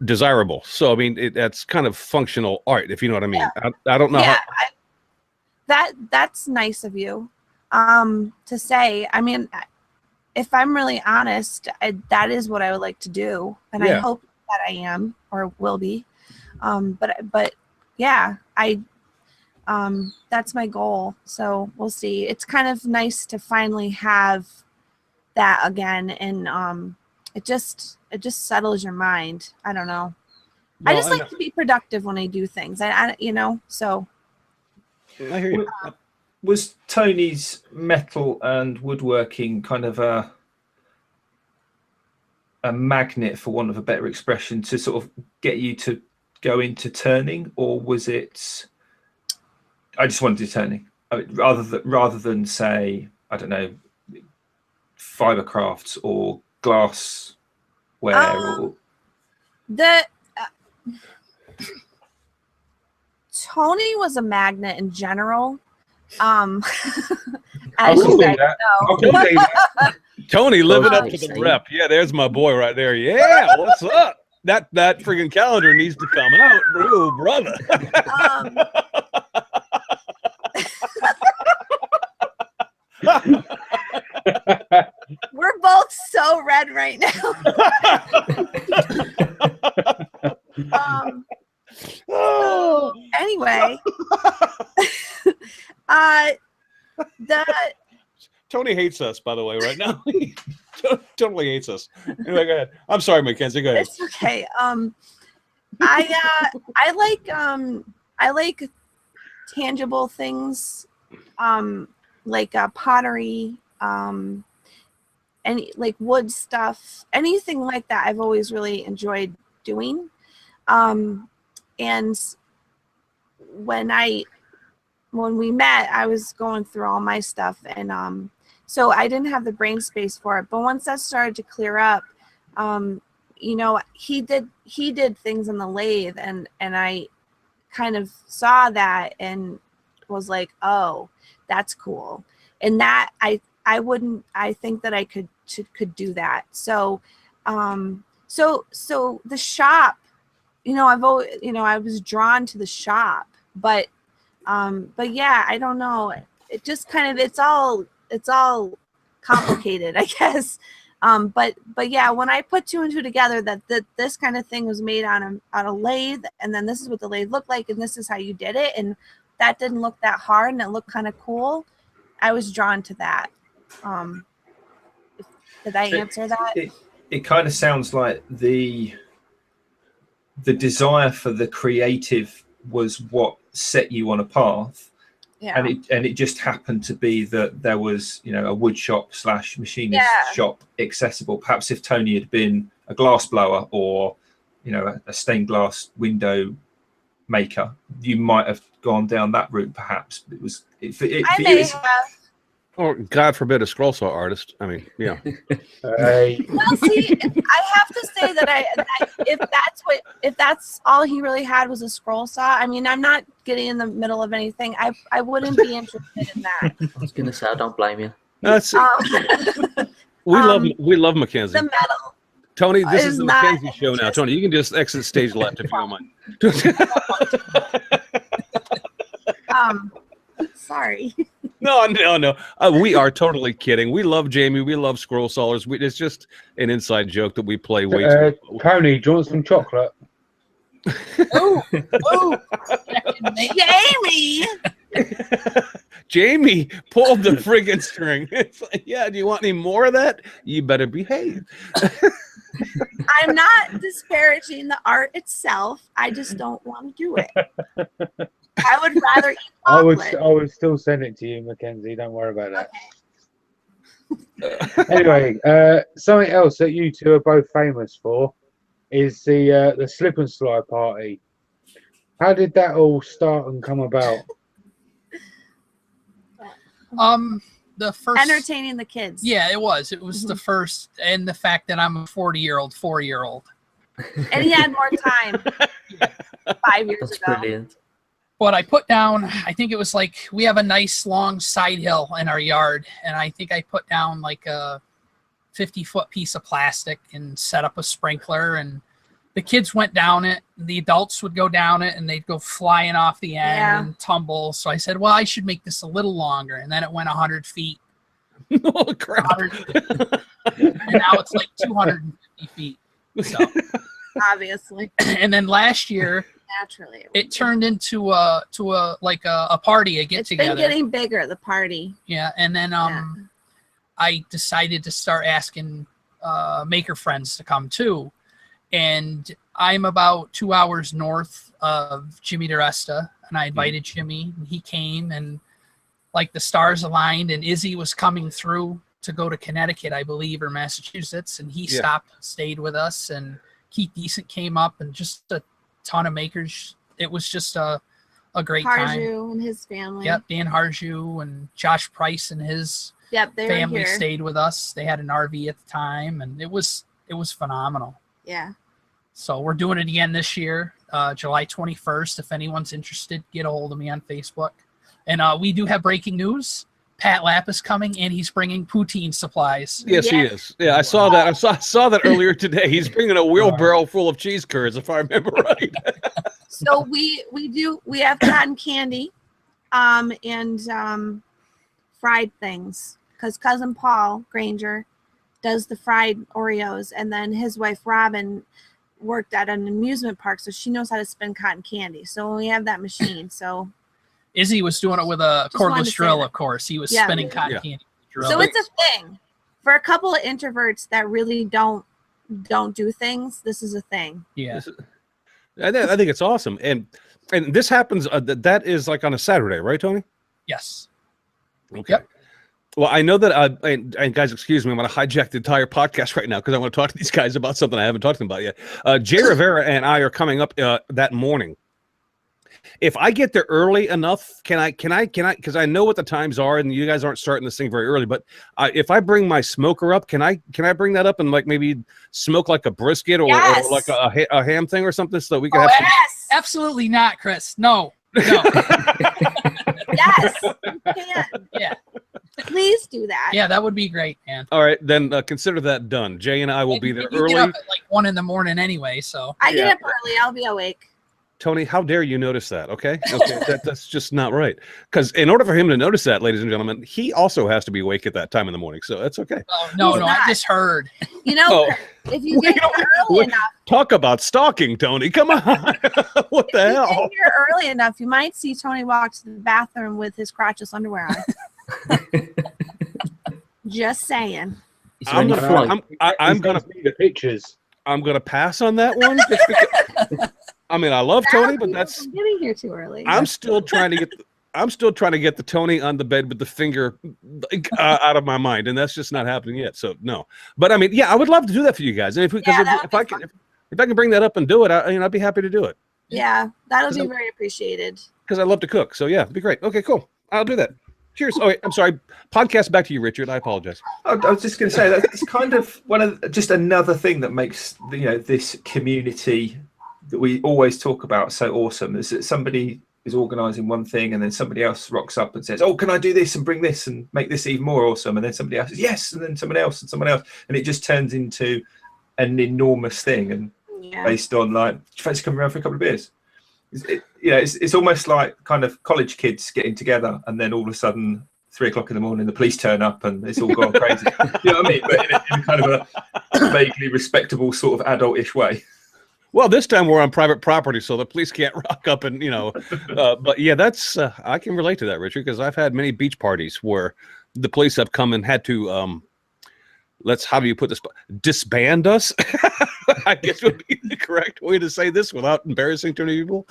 desirable. So I mean, that's kind of functional art, if you know what I mean. Yeah. I don't know. Yeah, that's nice of you to say. I mean, if I'm really honest, that is what I would like to do, and I hope that I am or will be. But yeah, that's my goal. So we'll see. It's kind of nice to finally have that again, and it just settles your mind. I don't know. No, I just like to be productive when I do things. I you know, so. I hear you. Was Tony's metal and woodworking kind of a magnet, for want of a better expression, to sort of get you to go into turning, or was it? I just wanted to do turning, I mean, rather than say, I don't know, fiber crafts or glassware. Or... Tony was a magnet in general. As you guys know. Tony living up to the rep. Yeah, there's my boy right there. Yeah, what's up? That friggin' calendar needs to come out, bro, brother. We're both so red right now. So anyway, Tony hates us, by the way, right now. He totally hates us. Anyway, go ahead. I'm sorry, Mackenzie. Go ahead. It's okay. I like tangible things, like pottery, any like wood stuff, anything like that. I've always really enjoyed doing. And when we met, I was going through all my stuff, and so I didn't have the brain space for it. But once that started to clear up, you know, he did things in the lathe, and I kind of saw that and was like, oh, that's cool. And that I think that I could do that. So so the shop, you know, I was drawn to the shop, but yeah, I don't know. It just kind of, it's all complicated, I guess. But yeah, when I put two and two together, that this kind of thing was made on a lathe, and then this is what the lathe looked like, and this is how you did it, and that didn't look that hard, and it looked kind of cool. I was drawn to that. Did I answer that? It kind of sounds like the desire for the creative was what set you on a path. Yeah. And it just happened to be that there was, you know, a wood shop / machinist shop accessible. Perhaps if Tony had been a glass blower or, you know, a stained glass window maker, you might have gone down that route. Perhaps it was. I may have. Or God forbid, a scroll saw artist. I mean, yeah. Well, see, I have to say that if that's all he really had was a scroll saw. I mean, I'm not getting in the middle of anything. I wouldn't be interested in that. I was gonna say, I don't blame you. We love Mackenzie. The metal. Tony, this is the Mackenzie show now. Tony, you can just exit stage left if you don't mind. Sorry. No. We are totally kidding. We love Jamie. We love scroll sawers. It's just an inside joke that we play way too. Tony, do you want some chocolate? Oh, Jamie! Jamie pulled the friggin' string. It's like, yeah, do you want any more of that? You better behave. I'm not disparaging the art itself. I just don't want to do it. I would rather eat I chocolate. would still send it to you, Mackenzie. Don't worry about that. Anyway, something else that you two are both famous for is the slip and slide party. How did that all start and come about? The first Entertaining the kids. Yeah, it was. It was the first, and the fact that I'm a 40-year-old 4-year-old. And he had more time 5 years That's ago. brilliant. But I put down, I think it was like, we have a nice long side hill in our yard, and I think I put down like a 50-foot piece of plastic and set up a sprinkler, and the kids went down it. The adults would go down it, and they'd go flying off the end and tumble. So I said, well, I should make this a little longer, and then it went 100 feet. Oh, crap. And now it's like 250 feet. So. Obviously. And then last year, naturally, it turned into a party, a get together. It's been getting bigger, the party. Yeah, and then I decided to start asking maker friends to come too. And I'm about 2 hours north of Jimmy DeResta, and I invited Jimmy, and he came, and like the stars aligned, and Izzy was coming through to go to Connecticut, I believe, or Massachusetts, and he stopped and stayed with us, and Keith Decent came up, and just a ton of makers. It was just a great time. Harju and his family. Yep, Dan Harju and Josh Price and his family stayed with us. They had an RV at the time, and it was phenomenal. Yeah. So we're doing it again this year, July 21st. If anyone's interested, get a hold of me on Facebook. And we do have breaking news. Pat Lapp is coming, and he's bringing poutine supplies. Yes, he is. Yeah, I saw that. I saw that earlier today. He's bringing a wheelbarrow full of cheese curds, if I remember right. So we have cotton candy, and fried things, because cousin Paul Granger does the fried Oreos, and then his wife Robin worked at an amusement park, so she knows how to spin cotton candy. So we have that machine. So Izzy was doing it with a cordless drill, of course. He was spinning cotton candy. So it's a thing. For a couple of introverts that really don't do things, this is a thing. Yeah. I think it's awesome. And this happens, that is like on a Saturday, right, Tony? Yes. Okay. Yep. Well, I know that, and guys, excuse me, I'm going to hijack the entire podcast right now because I want to talk to these guys about something I haven't talked to them about yet. Jay Rivera and I are coming up that morning. If I get there early enough, can I, because I know what the times are, and you guys aren't starting this thing very early, but if I bring my smoker up, can I bring that up and like maybe smoke like a brisket or like a ham thing or something so that we can have some... Absolutely not, Chris. No. Yes, you can. Yeah. Please do that. Yeah, that would be great, man. All right, then consider that done. Jay and I will be there early. Get up at like 1 a.m. anyway, so. I get up early. I'll be awake. Tony, how dare you notice that? Okay, that's just not right. Because in order for him to notice that, ladies and gentlemen, he also has to be awake at that time in the morning. So that's okay. Oh, no, I just heard. You know, if you get here early enough. Talk about stalking, Tony. Come on. What the hell? If you get here early enough, you might see Tony walk to the bathroom with his crotchless underwear on. Just saying. I'm gonna see the pictures. I'm gonna pass on that one. Just because, I mean, I love Tony, but that's getting here too early. I'm still trying to get the Tony on the bed with the finger out of my mind, and that's just not happening yet. So no, but I mean, yeah, I would love to do that for you guys, and if I can bring that up and do it, I'd be happy to do it. Yeah, that'll be very appreciated. Because I love to cook, so yeah, it'd be great. Okay, cool. I'll do that. Cheers. Oh, wait, I'm sorry. Podcast back to you, Richard. I apologize. I was just going to say that's kind of just another thing that makes this community that we always talk about so awesome. Is that somebody is organising one thing and then somebody else rocks up and says, "Oh, can I do this and bring this and make this even more awesome?" And then somebody else says, "Yes," and then someone else, and it just turns into an enormous thing. And based on like, do you fancy coming around for a couple of beers? It's almost like kind of college kids getting together, and then all of a sudden, 3 o'clock in the morning, the police turn up, and it's all gone crazy. You know what I mean? But in kind of a vaguely respectable sort of adult-ish way. Well, this time we're on private property, so the police can't rock up and but yeah, that's I can relate to that, Richard, because I've had many beach parties where the police have come and had to how do you put this? Disband us, I guess would be the correct way to say this without embarrassing too many people.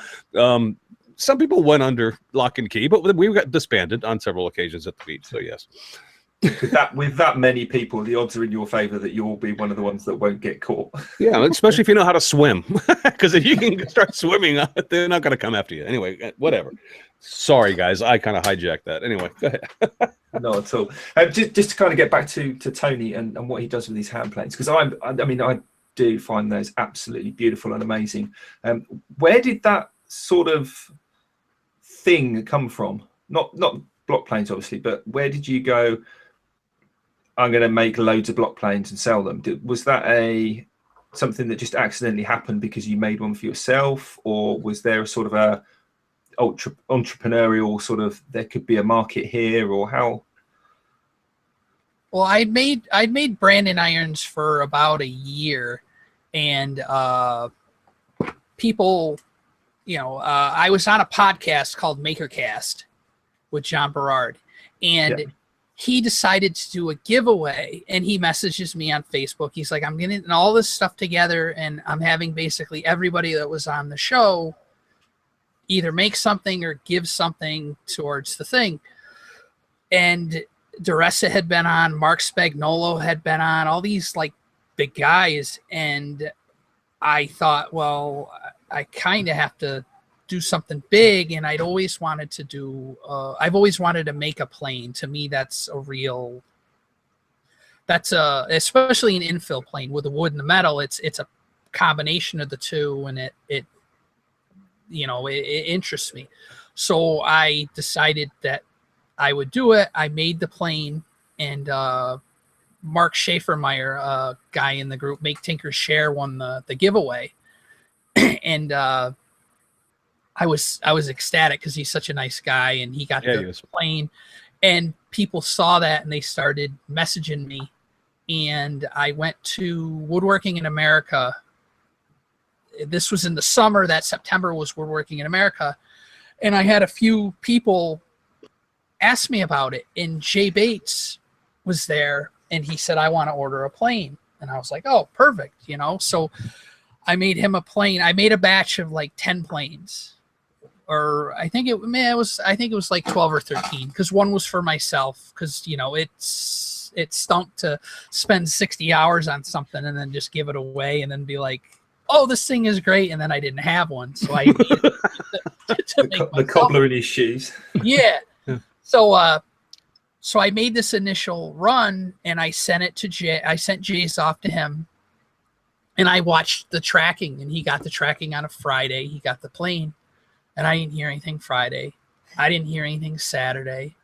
some people went under lock and key, but we got disbanded on several occasions at the beach. So yes. With that many people, the odds are in your favor that you'll be one of the ones that won't get caught. Yeah, especially if you know how to swim, because if you can start swimming, they're not going to come after you. Anyway, whatever. Sorry, guys, I kind of hijacked that. Anyway, go ahead. Not at all. Just to kind of get back to Tony and what he does with these hand planes, because I do find those absolutely beautiful and amazing. Where did that sort of thing come from? Not block planes, obviously, but where did you go? I'm going to make loads of block planes and sell them. Was that something that just accidentally happened because you made one for yourself, or was there a sort of a entrepreneurial sort of, there could be a market here, or how? Well, I'd made Brandon irons for about a year, and people, I was on a podcast called MakerCast with John Berard, and he decided to do a giveaway, and he messages me on Facebook. He's like, I'm getting all this stuff together, and I'm having basically everybody that was on the show either make something or give something towards the thing. And Duressa had been on, Mark Spagnolo had been on, all these like big guys. And I thought, well, I kind of have to do something big. And I'd always wanted to do, I've always wanted to make a plane. To me, that's especially an infill plane with the wood and the metal. It's a combination of the two, and it interests me. So I decided that I would do it. I made the plane, and Mark Schaefermeyer, a guy in the group Make Tinkers Share, won the giveaway. And I was ecstatic because he's such a nice guy, and he got the plane, and people saw that and they started messaging me. And I went to Woodworking in America. This was in the summer. That September was Woodworking in America. And I had a few people ask me about it. And Jay Bates was there, and he said, I want to order a plane. And I was like, oh, perfect. So I made him a plane. I made a batch of like 10 planes, or I think it was like 12 or 13, because one was for myself, because it stunk to spend 60 hours on something and then just give it away and then be like, oh, this thing is great, and then I didn't have one, so I needed to make the cobbler in his shoes. Yeah. So I made this initial run, and I sent it to Jay. I sent Jay's off to him, and I watched the tracking, and he got the tracking on a Friday. He got the plane, and I didn't hear anything Friday. I didn't hear anything Saturday.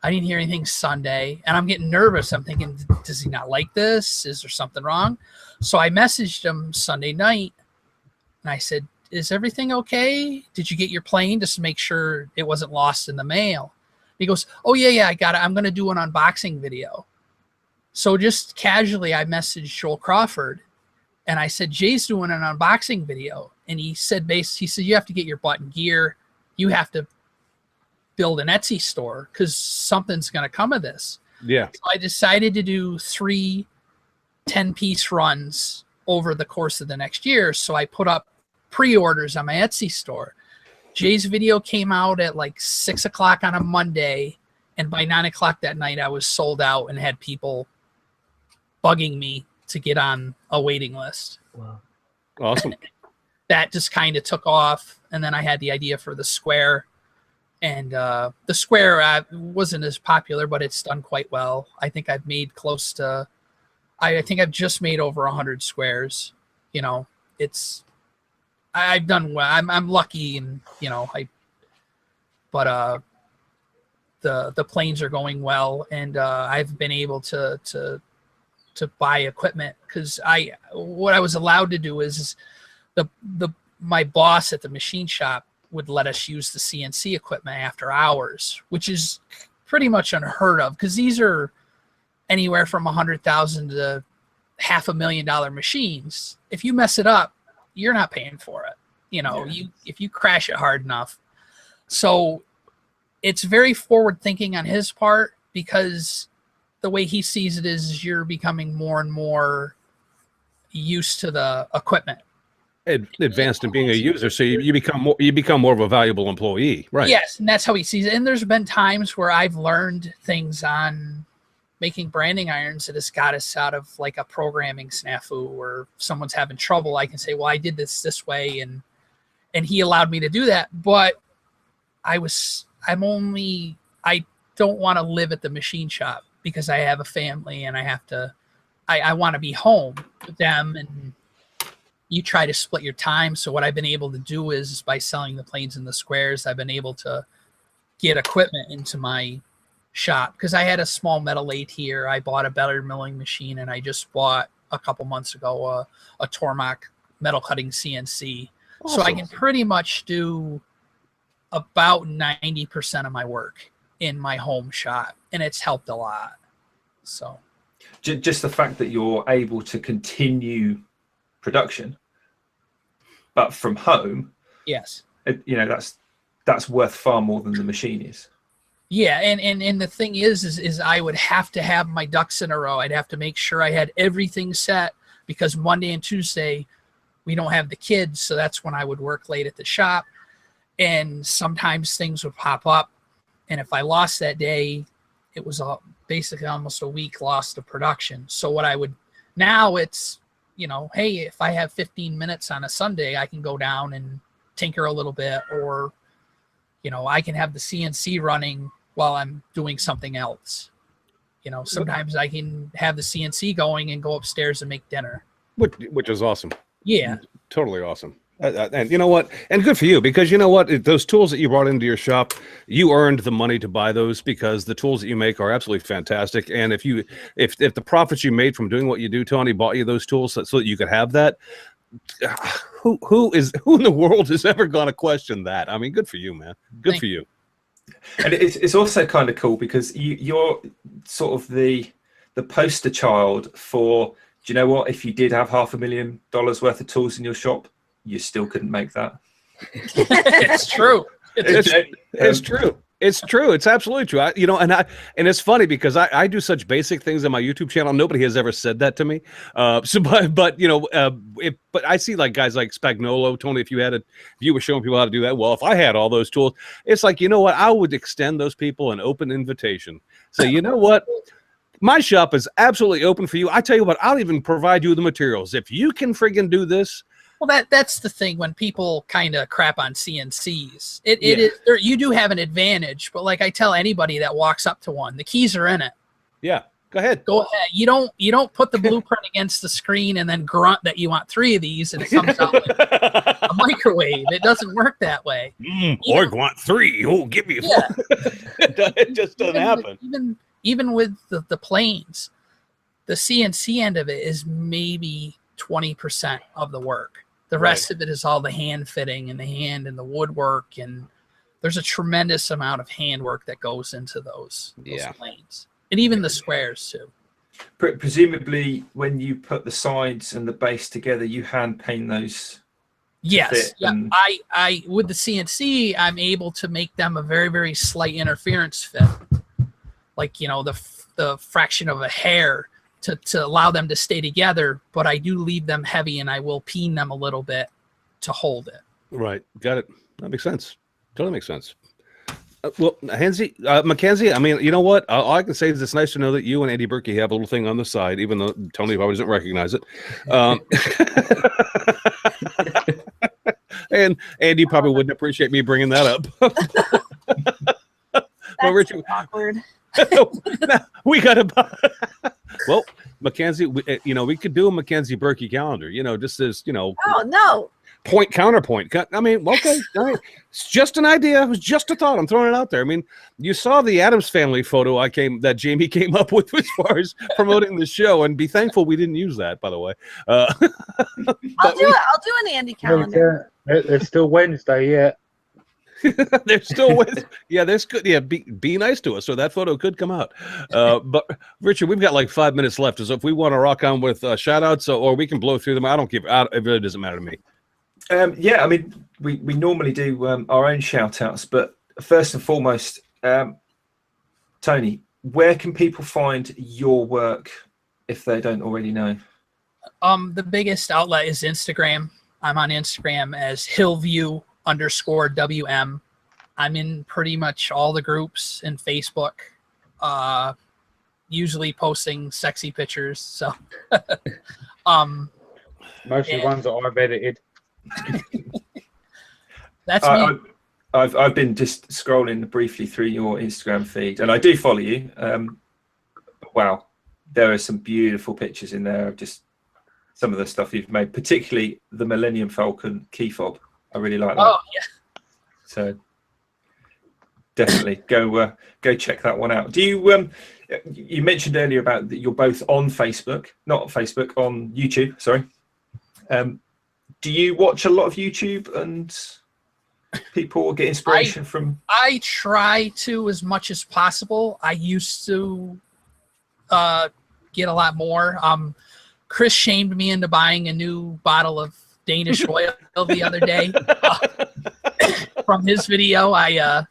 I didn't hear anything Sunday, and I'm getting nervous. I'm thinking, does he not like this? Is there something wrong? So I messaged him Sunday night, and I said, is everything okay? Did you get your plane, just to make sure it wasn't lost in the mail? He goes, oh, yeah, I got it. I'm going to do an unboxing video. So just casually, I messaged Joel Crawford, and I said, Jay's doing an unboxing video. And he said, you have to get your butt in gear. You have to build an Etsy store, because something's going to come of this. Yeah. So I decided to do 3 10-piece runs over the course of the next year. So I put up pre-orders on my Etsy store. Jay's video came out at like 6 o'clock on a Monday, and by 9 o'clock that night I was sold out and had people bugging me to get on a waiting list. Wow. Awesome. That just kind of took off, and then I had the idea for the square. And the square wasn't as popular, but it's done quite well. I think I've made close to, I think I've just made over 100 squares. I've done well. I'm lucky, and but the planes are going well, and I've been able to buy equipment, because what I was allowed to do is my boss at the machine shop would let us use the CNC equipment after hours, which is pretty much unheard of, because these are anywhere from $100,000 to $500,000 machines. If you mess it up, you're not paying for it. If you crash it hard enough. So it's very forward thinking on his part, because the way he sees it is you're becoming more and more used to the equipment. advanced in being a user, so you become more of a valuable employee, right? Yes, and that's how he sees it. And there's been times where I've learned things on making branding irons that has got us out of like a programming snafu, or someone's having trouble. I can say, well, I did this way, and he allowed me to do that. But I don't want to live at the machine shop because I have a family and I want to be home with them, and you try to split your time. So what I've been able to do is by selling the planes and the squares, I've been able to get equipment into my shop, because I had a small metal lathe here. I bought a better milling machine, and I just bought a couple months ago a Tormach metal cutting CNC. Awesome. So I can pretty much do about 90% of my work in my home shop, and it's helped a lot. So just the fact that you're able to continue production but from home, yes, that's worth far more than the machine is. Yeah, and the thing is I would have to have my ducks in a row. I'd have to make sure I had everything set, because Monday and Tuesday we don't have the kids, so that's when I would work late at the shop, and sometimes things would pop up, and if I lost that day, it was basically almost a week lost of production. So what I would now, it's, hey, if I have 15 minutes on a Sunday, I can go down and tinker a little bit, or I can have the CNC running while I'm doing something else. Sometimes I can have the CNC going and go upstairs and make dinner. Which is awesome. Yeah. Totally awesome. And you know what? And good for you, because you know what? Those tools that you brought into your shop, you earned the money to buy those, because the tools that you make are absolutely fantastic. And if the profits you made from doing what you do, Tony, bought you those tools so that you could have that, who in the world is ever going to question that? I mean, good for you, man. Good for you. And it's also kind of cool, because you're sort of the poster child for, do you know what? If you did have $500,000 worth of tools in your shop, you still couldn't make that. It's true. It's true. It's true. It's absolutely true. And it's funny, because I do such basic things on my YouTube channel. Nobody has ever said that to me. But I see like guys like Spagnolo, Tony. If you were showing people how to do that, well, if I had all those tools, it's like, you know what? I would extend those people an open invitation. So you know what? My shop is absolutely open for you. I tell you what, I'll even provide you the materials if you can friggin' do this. Well, that's the thing when people kind of crap on CNCs. It is, you do have an advantage, but like I tell anybody that walks up to one, the keys are in it. Yeah, go ahead. Go ahead. You don't put the blueprint against the screen and then grunt that you want 3 of these and it comes out like a microwave. It doesn't work that way. I want 3. Oh, give me 4. It just doesn't happen. Even with the planes, the CNC end of it is maybe 20% of the work. The rest of it is all the hand fitting and the hand and the woodwork, and there's a tremendous amount of handwork that goes into those planes, and even the squares too. Presumably, when you put the sides and the base together, you hand paint those. Yes, yeah. I with the CNC, I'm able to make them a very, very slight interference fit, like the fraction of a hair, to allow them to stay together, but I do leave them heavy, and I will peen them a little bit to hold it. Right. Got it. That makes sense. Totally makes sense. Mackenzie, I mean, you know what? All I can say is it's nice to know that you and Andy Berkey have a little thing on the side, even though Tony probably doesn't recognize it. And Andy probably wouldn't appreciate me bringing that up. That's Richard, awkward. We got to. Well, Mackenzie, we could do a Mackenzie Berkey calendar. Just as Oh no. Point counterpoint. I mean, okay, all right. It's just an idea. It was just a thought. I'm throwing it out there. I mean, you saw the Addams Family photo that Jamie came up with as far as promoting the show, and be thankful we didn't use that, by the way. I'll do an Andy calendar. It's still Wednesday yet. There's still there's good. Yeah, be nice to us, so that photo could come out. But Richard, we've got like 5 minutes left, so if we want to rock on with shout outs, or we can blow through them, I don't give out. It really doesn't matter to me. I mean, we normally do our own shout outs, but first and foremost, Tony, where can people find your work if they don't already know? The biggest outlet is Instagram. I'm on Instagram as Hillview_WM. I'm in pretty much all the groups in Facebook, usually posting sexy pictures. So, most of the ones that I've edited. That's me. I've been just scrolling briefly through your Instagram feed, and I do follow you. Wow, there are some beautiful pictures in there of just some of the stuff you've made, particularly the Millennium Falcon key fob. I really like that. Oh yeah. So definitely go check that one out. Do you you mentioned earlier about that you're both on Facebook, not on Facebook, on YouTube, sorry. Do you watch a lot of YouTube and people get inspiration from? I try to as much as possible. I used to get a lot more. Chris shamed me into buying a new bottle of Danish oil the other day. From his video, I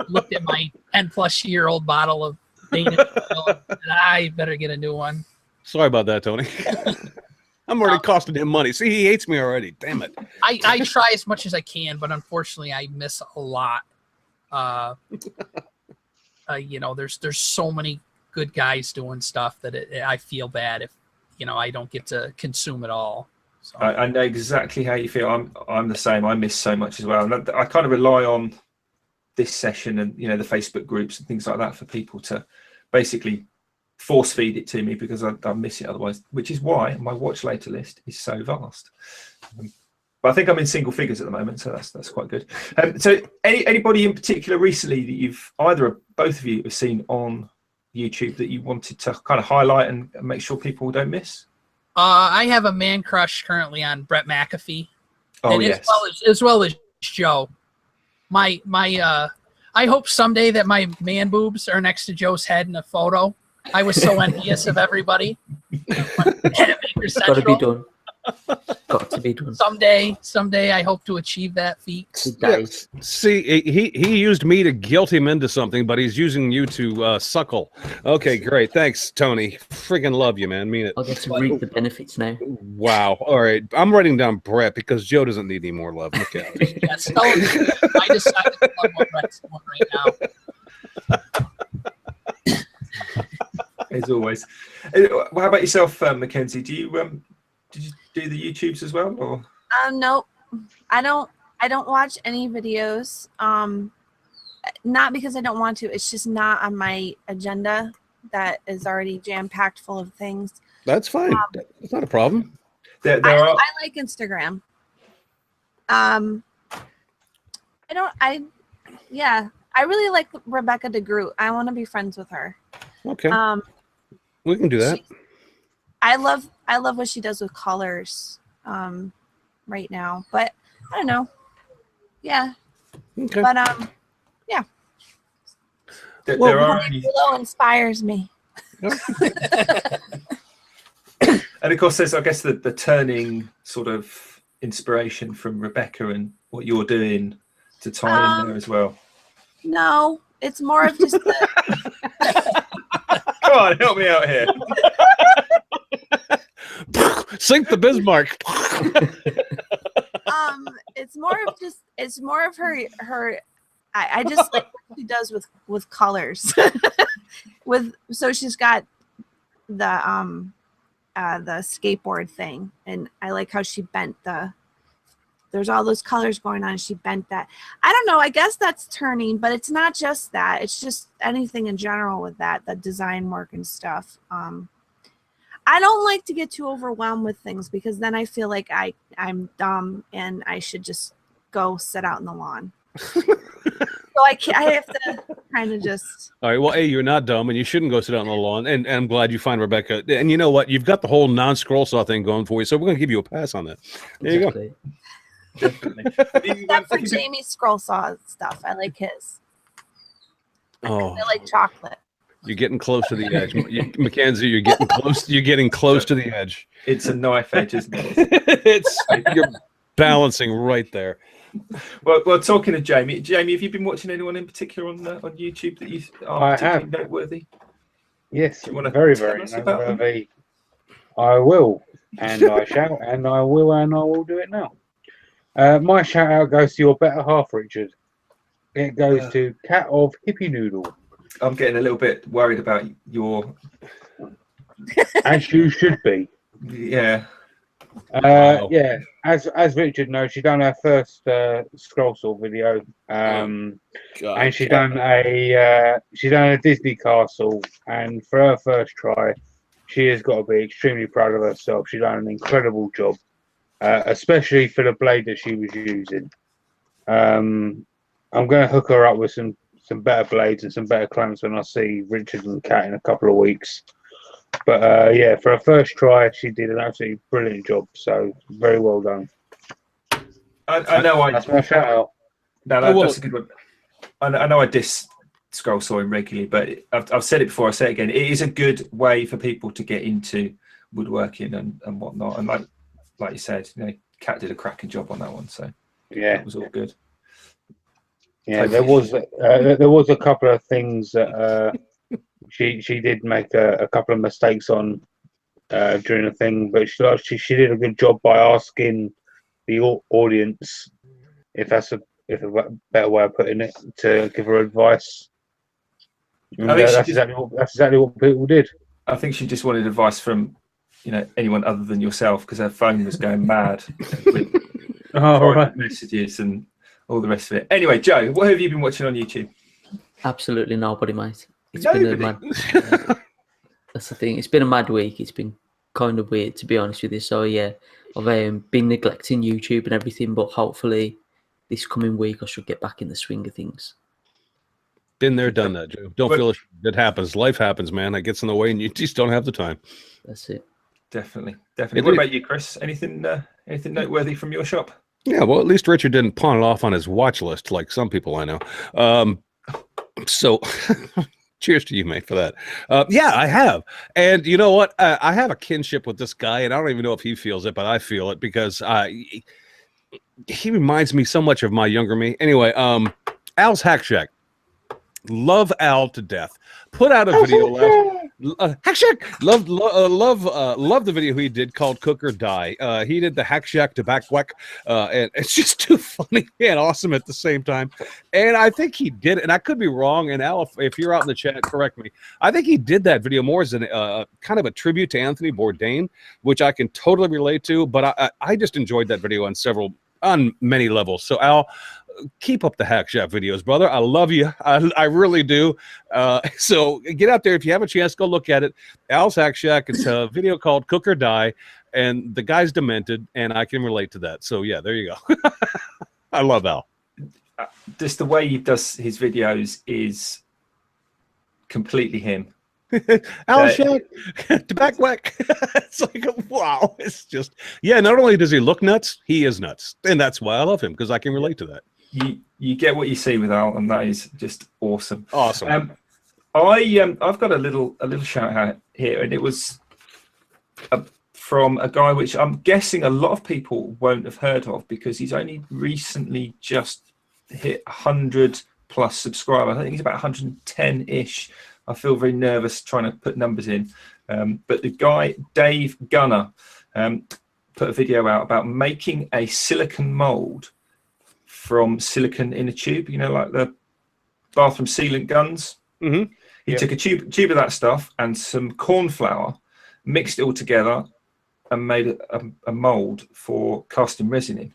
looked at my 10-plus-year-old bottle of Danish oil, and I better get a new one. Sorry about that, Tony. I'm already costing him money. See, he hates me already. Damn it. I try as much as I can, but unfortunately, I miss a lot. You know, there's so many good guys doing stuff that I feel bad if, you know, I don't get to consume it all. So. I know exactly how you feel. I'm the same. I miss so much as well, and I kind of rely on this session and, you know, the Facebook groups and things like that for people to basically force feed it to me, because I miss it otherwise, which is why my watch later list is so vast. But I think I'm in single figures at the moment, so that's quite good. So anybody in particular recently that you've either or both of you have seen on YouTube that you wanted to kind of highlight and make sure people don't miss? I have a man crush currently on Brett McAfee. Oh, and yes. As well as Joe. I hope someday that my man boobs are next to Joe's head in a photo. I was so envious of everybody. Got to be done. Got to be done. Someday, I hope to achieve that feat. Yes. See, he used me to guilt him into something, but he's using you to suckle. Okay, great. Thanks, Tony. Friggin' love you, man. Mean it. I'll get to reap the benefits now. Wow. All right. I'm writing down Brett because Joe doesn't need any more love. Okay. Yeah, I decided to love what Brett's doing right now. As always. How about yourself, Mackenzie? Did you do the YouTubes as well, or? Nope. I don't watch any videos. Not because I don't want to. It's just not on my agenda. That is already jam-packed full of things. That's fine. That's not a problem. I like Instagram. I really like Rebecca DeGroot. I want to be friends with her. Okay. We can do that. I love what she does with colors right now, but I don't know. Yeah. Okay. But yeah. Rouleau inspires me. And of course, there's, I guess, the turning sort of inspiration from Rebecca and what you're doing to tie in there as well. No, it's more of just the Come on, help me out here. Sink the Bismarck. it's more of her I just like what she does with colors. So she's got the skateboard thing, and I like how she bent there's all those colors going on. She bent that. I don't know. I guess that's turning, but it's not just that. It's just anything in general with the design work and stuff. I don't like to get too overwhelmed with things, because then I feel like I'm dumb and I should just go sit out in the lawn. So I have to kind of just. All right. Well, A, you're not dumb, and you shouldn't go sit out on the lawn. And I'm glad you find Rebecca. And you know what? You've got the whole non-scroll saw thing going for you, so we're going to give you a pass on that. There you go. Definitely. Except for Jamie's scroll saw stuff. I like his. Oh. I like chocolate. You're getting close to the edge, Mackenzie. You're getting close. You're getting close to the edge. It's a knife edge, isn't it? You're balancing right there. Well, talking to Jamie, have you been watching anyone in particular on YouTube that you are particularly noteworthy? Yes, very noteworthy. I will. and I shall, and I will do it now. My shout out goes to your better half, Richard. It goes to Cat of Hippie Noodle. I'm getting a little bit worried about your. As you should be. Yeah. Wow. Yeah. As Richard knows, she done her first scroll saw video, God, and she done a Disney castle, and for her first try, she has got to be extremely proud of herself. She done an incredible job, especially for the blade that she was using. I'm going to hook her up with some better blades and some better clamps when I see Richard and Kat in a couple of weeks. But yeah, for her first try, she did an absolutely brilliant job. So very well done. I know. That's my shout out. No, that's a good one. I know I diss scroll sawing regularly, but I've said it before. I say it again. It is a good way for people to get into woodworking and whatnot. And like you said, Kat did a cracking job on that one. So yeah, it was all good. Yeah, there was a couple of things that she did make a couple of mistakes on during the thing, but she did a good job by asking the audience, if that's a better way of putting it, to give her advice. That's exactly what people did. I think she just wanted advice from anyone other than yourself, because her phone was going mad with messages and all the rest of it. Anyway, Joe, what have you been watching on YouTube? Absolutely nobody, mate. It's Nobody. been a mad. That's the thing. It's been a mad week. It's been kind of weird, to be honest with you. So yeah, I've been neglecting YouTube and everything, but hopefully this coming week I should get back in the swing of things. Been there, done that, Joe. Don't feel it happens. Life happens, man. It gets in the way, and you just don't have the time. That's it. Definitely. What about you, Chris? Anything noteworthy from your shop? Yeah, well, at least Richard didn't pawn it off on his watch list like some people I know. So cheers to you, mate, for that. Yeah, I have. And you know what? I have a kinship with this guy, and I don't even know if he feels it, but I feel it because he reminds me so much of my younger me. Anyway, Al's Hack Shack. Love Al to death. Put out a video Hack Shack. Love the video he did called Cook or Die. He did the Hack Shack to back whack, and it's just too funny and awesome at the same time. And I think he did, and I could be wrong. And Al, if you're out in the chat, correct me. I think he did that video more as an kind of a tribute to Anthony Bourdain, which I can totally relate to. But I just enjoyed that video on many levels. So Al, keep up the Hack Shack videos, brother. I love you. I really do. So get out there. If you have a chance, go look at it. Al's Hack Shack. It's a video called Cook or Die, and the guy's demented, and I can relate to that. So yeah, there you go. I love Al. Just the way he does his videos is completely him. Al Shack to back whack. It's like, wow. It's just, yeah, not only does he look nuts, he is nuts. And that's why I love him, because I can relate to that. You get what you see with Al, and that is just awesome. Awesome. I've got a little shout out here, and it was from a guy which I'm guessing a lot of people won't have heard of, because he's only recently just hit 100 plus subscribers. I think he's about 110-ish. I feel very nervous trying to put numbers in, but the guy Dave Gunner put a video out about making a silicon mold from silicon in a tube, like the bathroom sealant guns. Mm-hmm. He took a tube of that stuff and some corn flour, mixed it all together, and made a mold for casting resin in.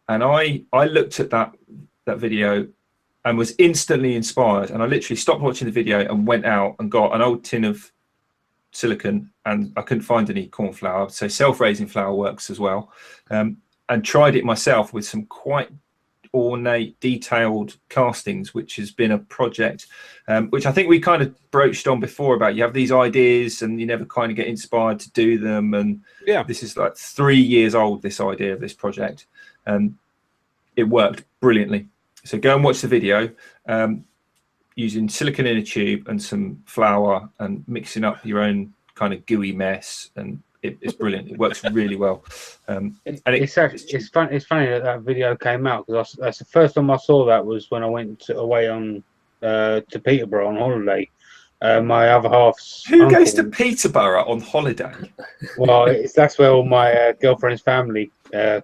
And I looked at that video and was instantly inspired. And I literally stopped watching the video and went out and got an old tin of silicon, and I couldn't find any corn flour. So self-raising flour works as well. And tried it myself with some quite ornate, detailed castings, which has been a project which I think we kind of broached on before, about you have these ideas and you never kind of get inspired to do them. And yeah, this is like 3 years old, this idea of this project. It worked brilliantly. So go and watch the video using silicon in a tube and some flour and mixing up your own kind of gooey mess, and it's brilliant. It works really well. It's funny that video came out, because that's the first time I saw that was when I went away on to Peterborough on holiday, my other half's Who uncle. goes to Peterborough on holiday? Well, that's where all my girlfriend's family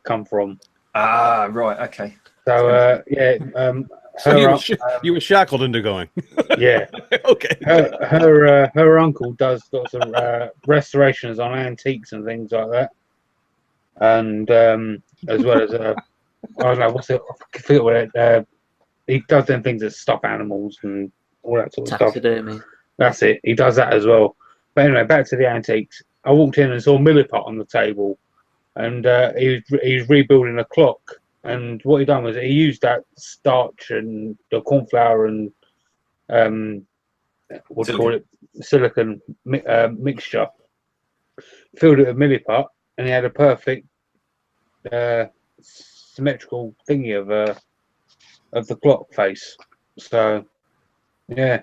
come from. Ah, right, okay. So So you were shackled into going. Yeah. Okay. Her uncle does lots of restorations on antiques and things like that, and as well as I don't know what's it. I forget what it. He does them things that stop animals and all that sort of stuff. Taxidermy. That's it. He does that as well. But anyway, back to the antiques. I walked in and saw Milliput on the table, and he was rebuilding a clock. And what he done was he used that starch and the corn flour and what do you call it, silicon mixture, filled it with Milliput, and he had a perfect symmetrical thingy of the clock face. So yeah,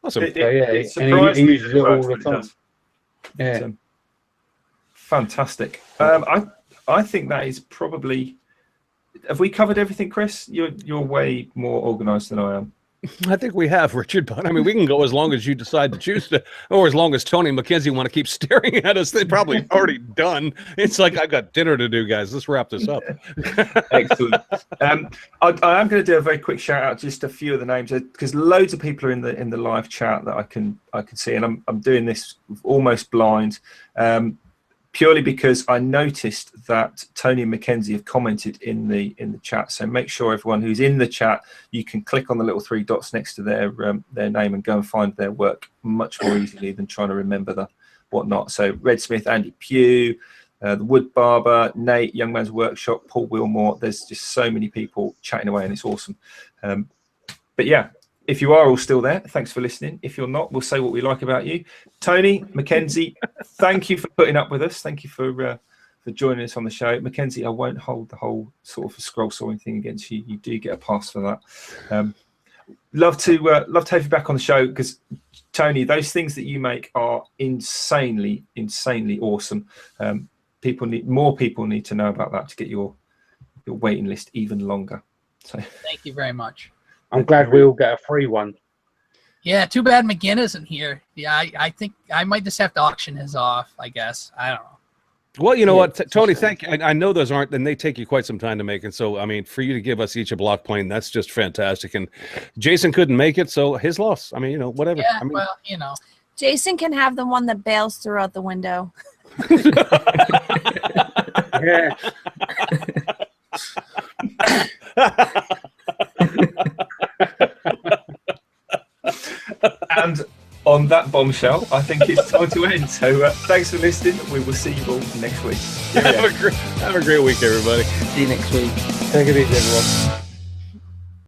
Awesome. so, yeah, It and he uses it all the time. Yeah, fantastic. I think that is probably. Have we covered everything, Chris? You're way more organised than I am. I think we have, Richard, but I mean, we can go as long as you decide to choose to, or as long as Tony Mackenzie want to keep staring at us. They're probably already done. It's like, I've got dinner to do, guys. Let's wrap this up. Excellent. I am going to do a very quick shout out, just a few of the names, because loads of people are in the live chat that I can see, and I'm doing this almost blind. Purely because I noticed that Tony and Mackenzie have commented in the chat. So make sure everyone who's in the chat, you can click on the little 3 dots next to their name and go and find their work much more easily than trying to remember the whatnot. So Red Smith, Andy Pugh, the Wood Barber, Nate, Young Man's Workshop, Paul Wilmore. There's just so many people chatting away, and it's awesome. But yeah, if you are all still there, thanks for listening. If you're not, we'll say what we like about you. Tony, Mackenzie, thank you for putting up with us. Thank you for joining us on the show. Mackenzie, I won't hold the whole sort of scroll sawing thing against you. You do get a pass for that. Love to have you back on the show, because Tony, those things that you make are insanely awesome. More people need to know about that to get your waiting list even longer. So thank you very much. I'm glad we all get a free one. Yeah, too bad McGinn isn't here. Yeah, I think I might just have to auction his off, I guess. I don't know. Well, you know what, Tony, thank you. I know those aren't, and they take you quite some time to make. And so, I mean, for you to give us each a block plane, that's just fantastic. And Jason couldn't make it, so his loss. I mean, you know, whatever. Yeah, I mean, well, you know. Jason can have the one that bails through out the window. Yeah. And on that bombshell, I think it's time to end. So thanks for listening. We will see you all next week. have a great week, everybody. See you next week. Take it easy, everyone.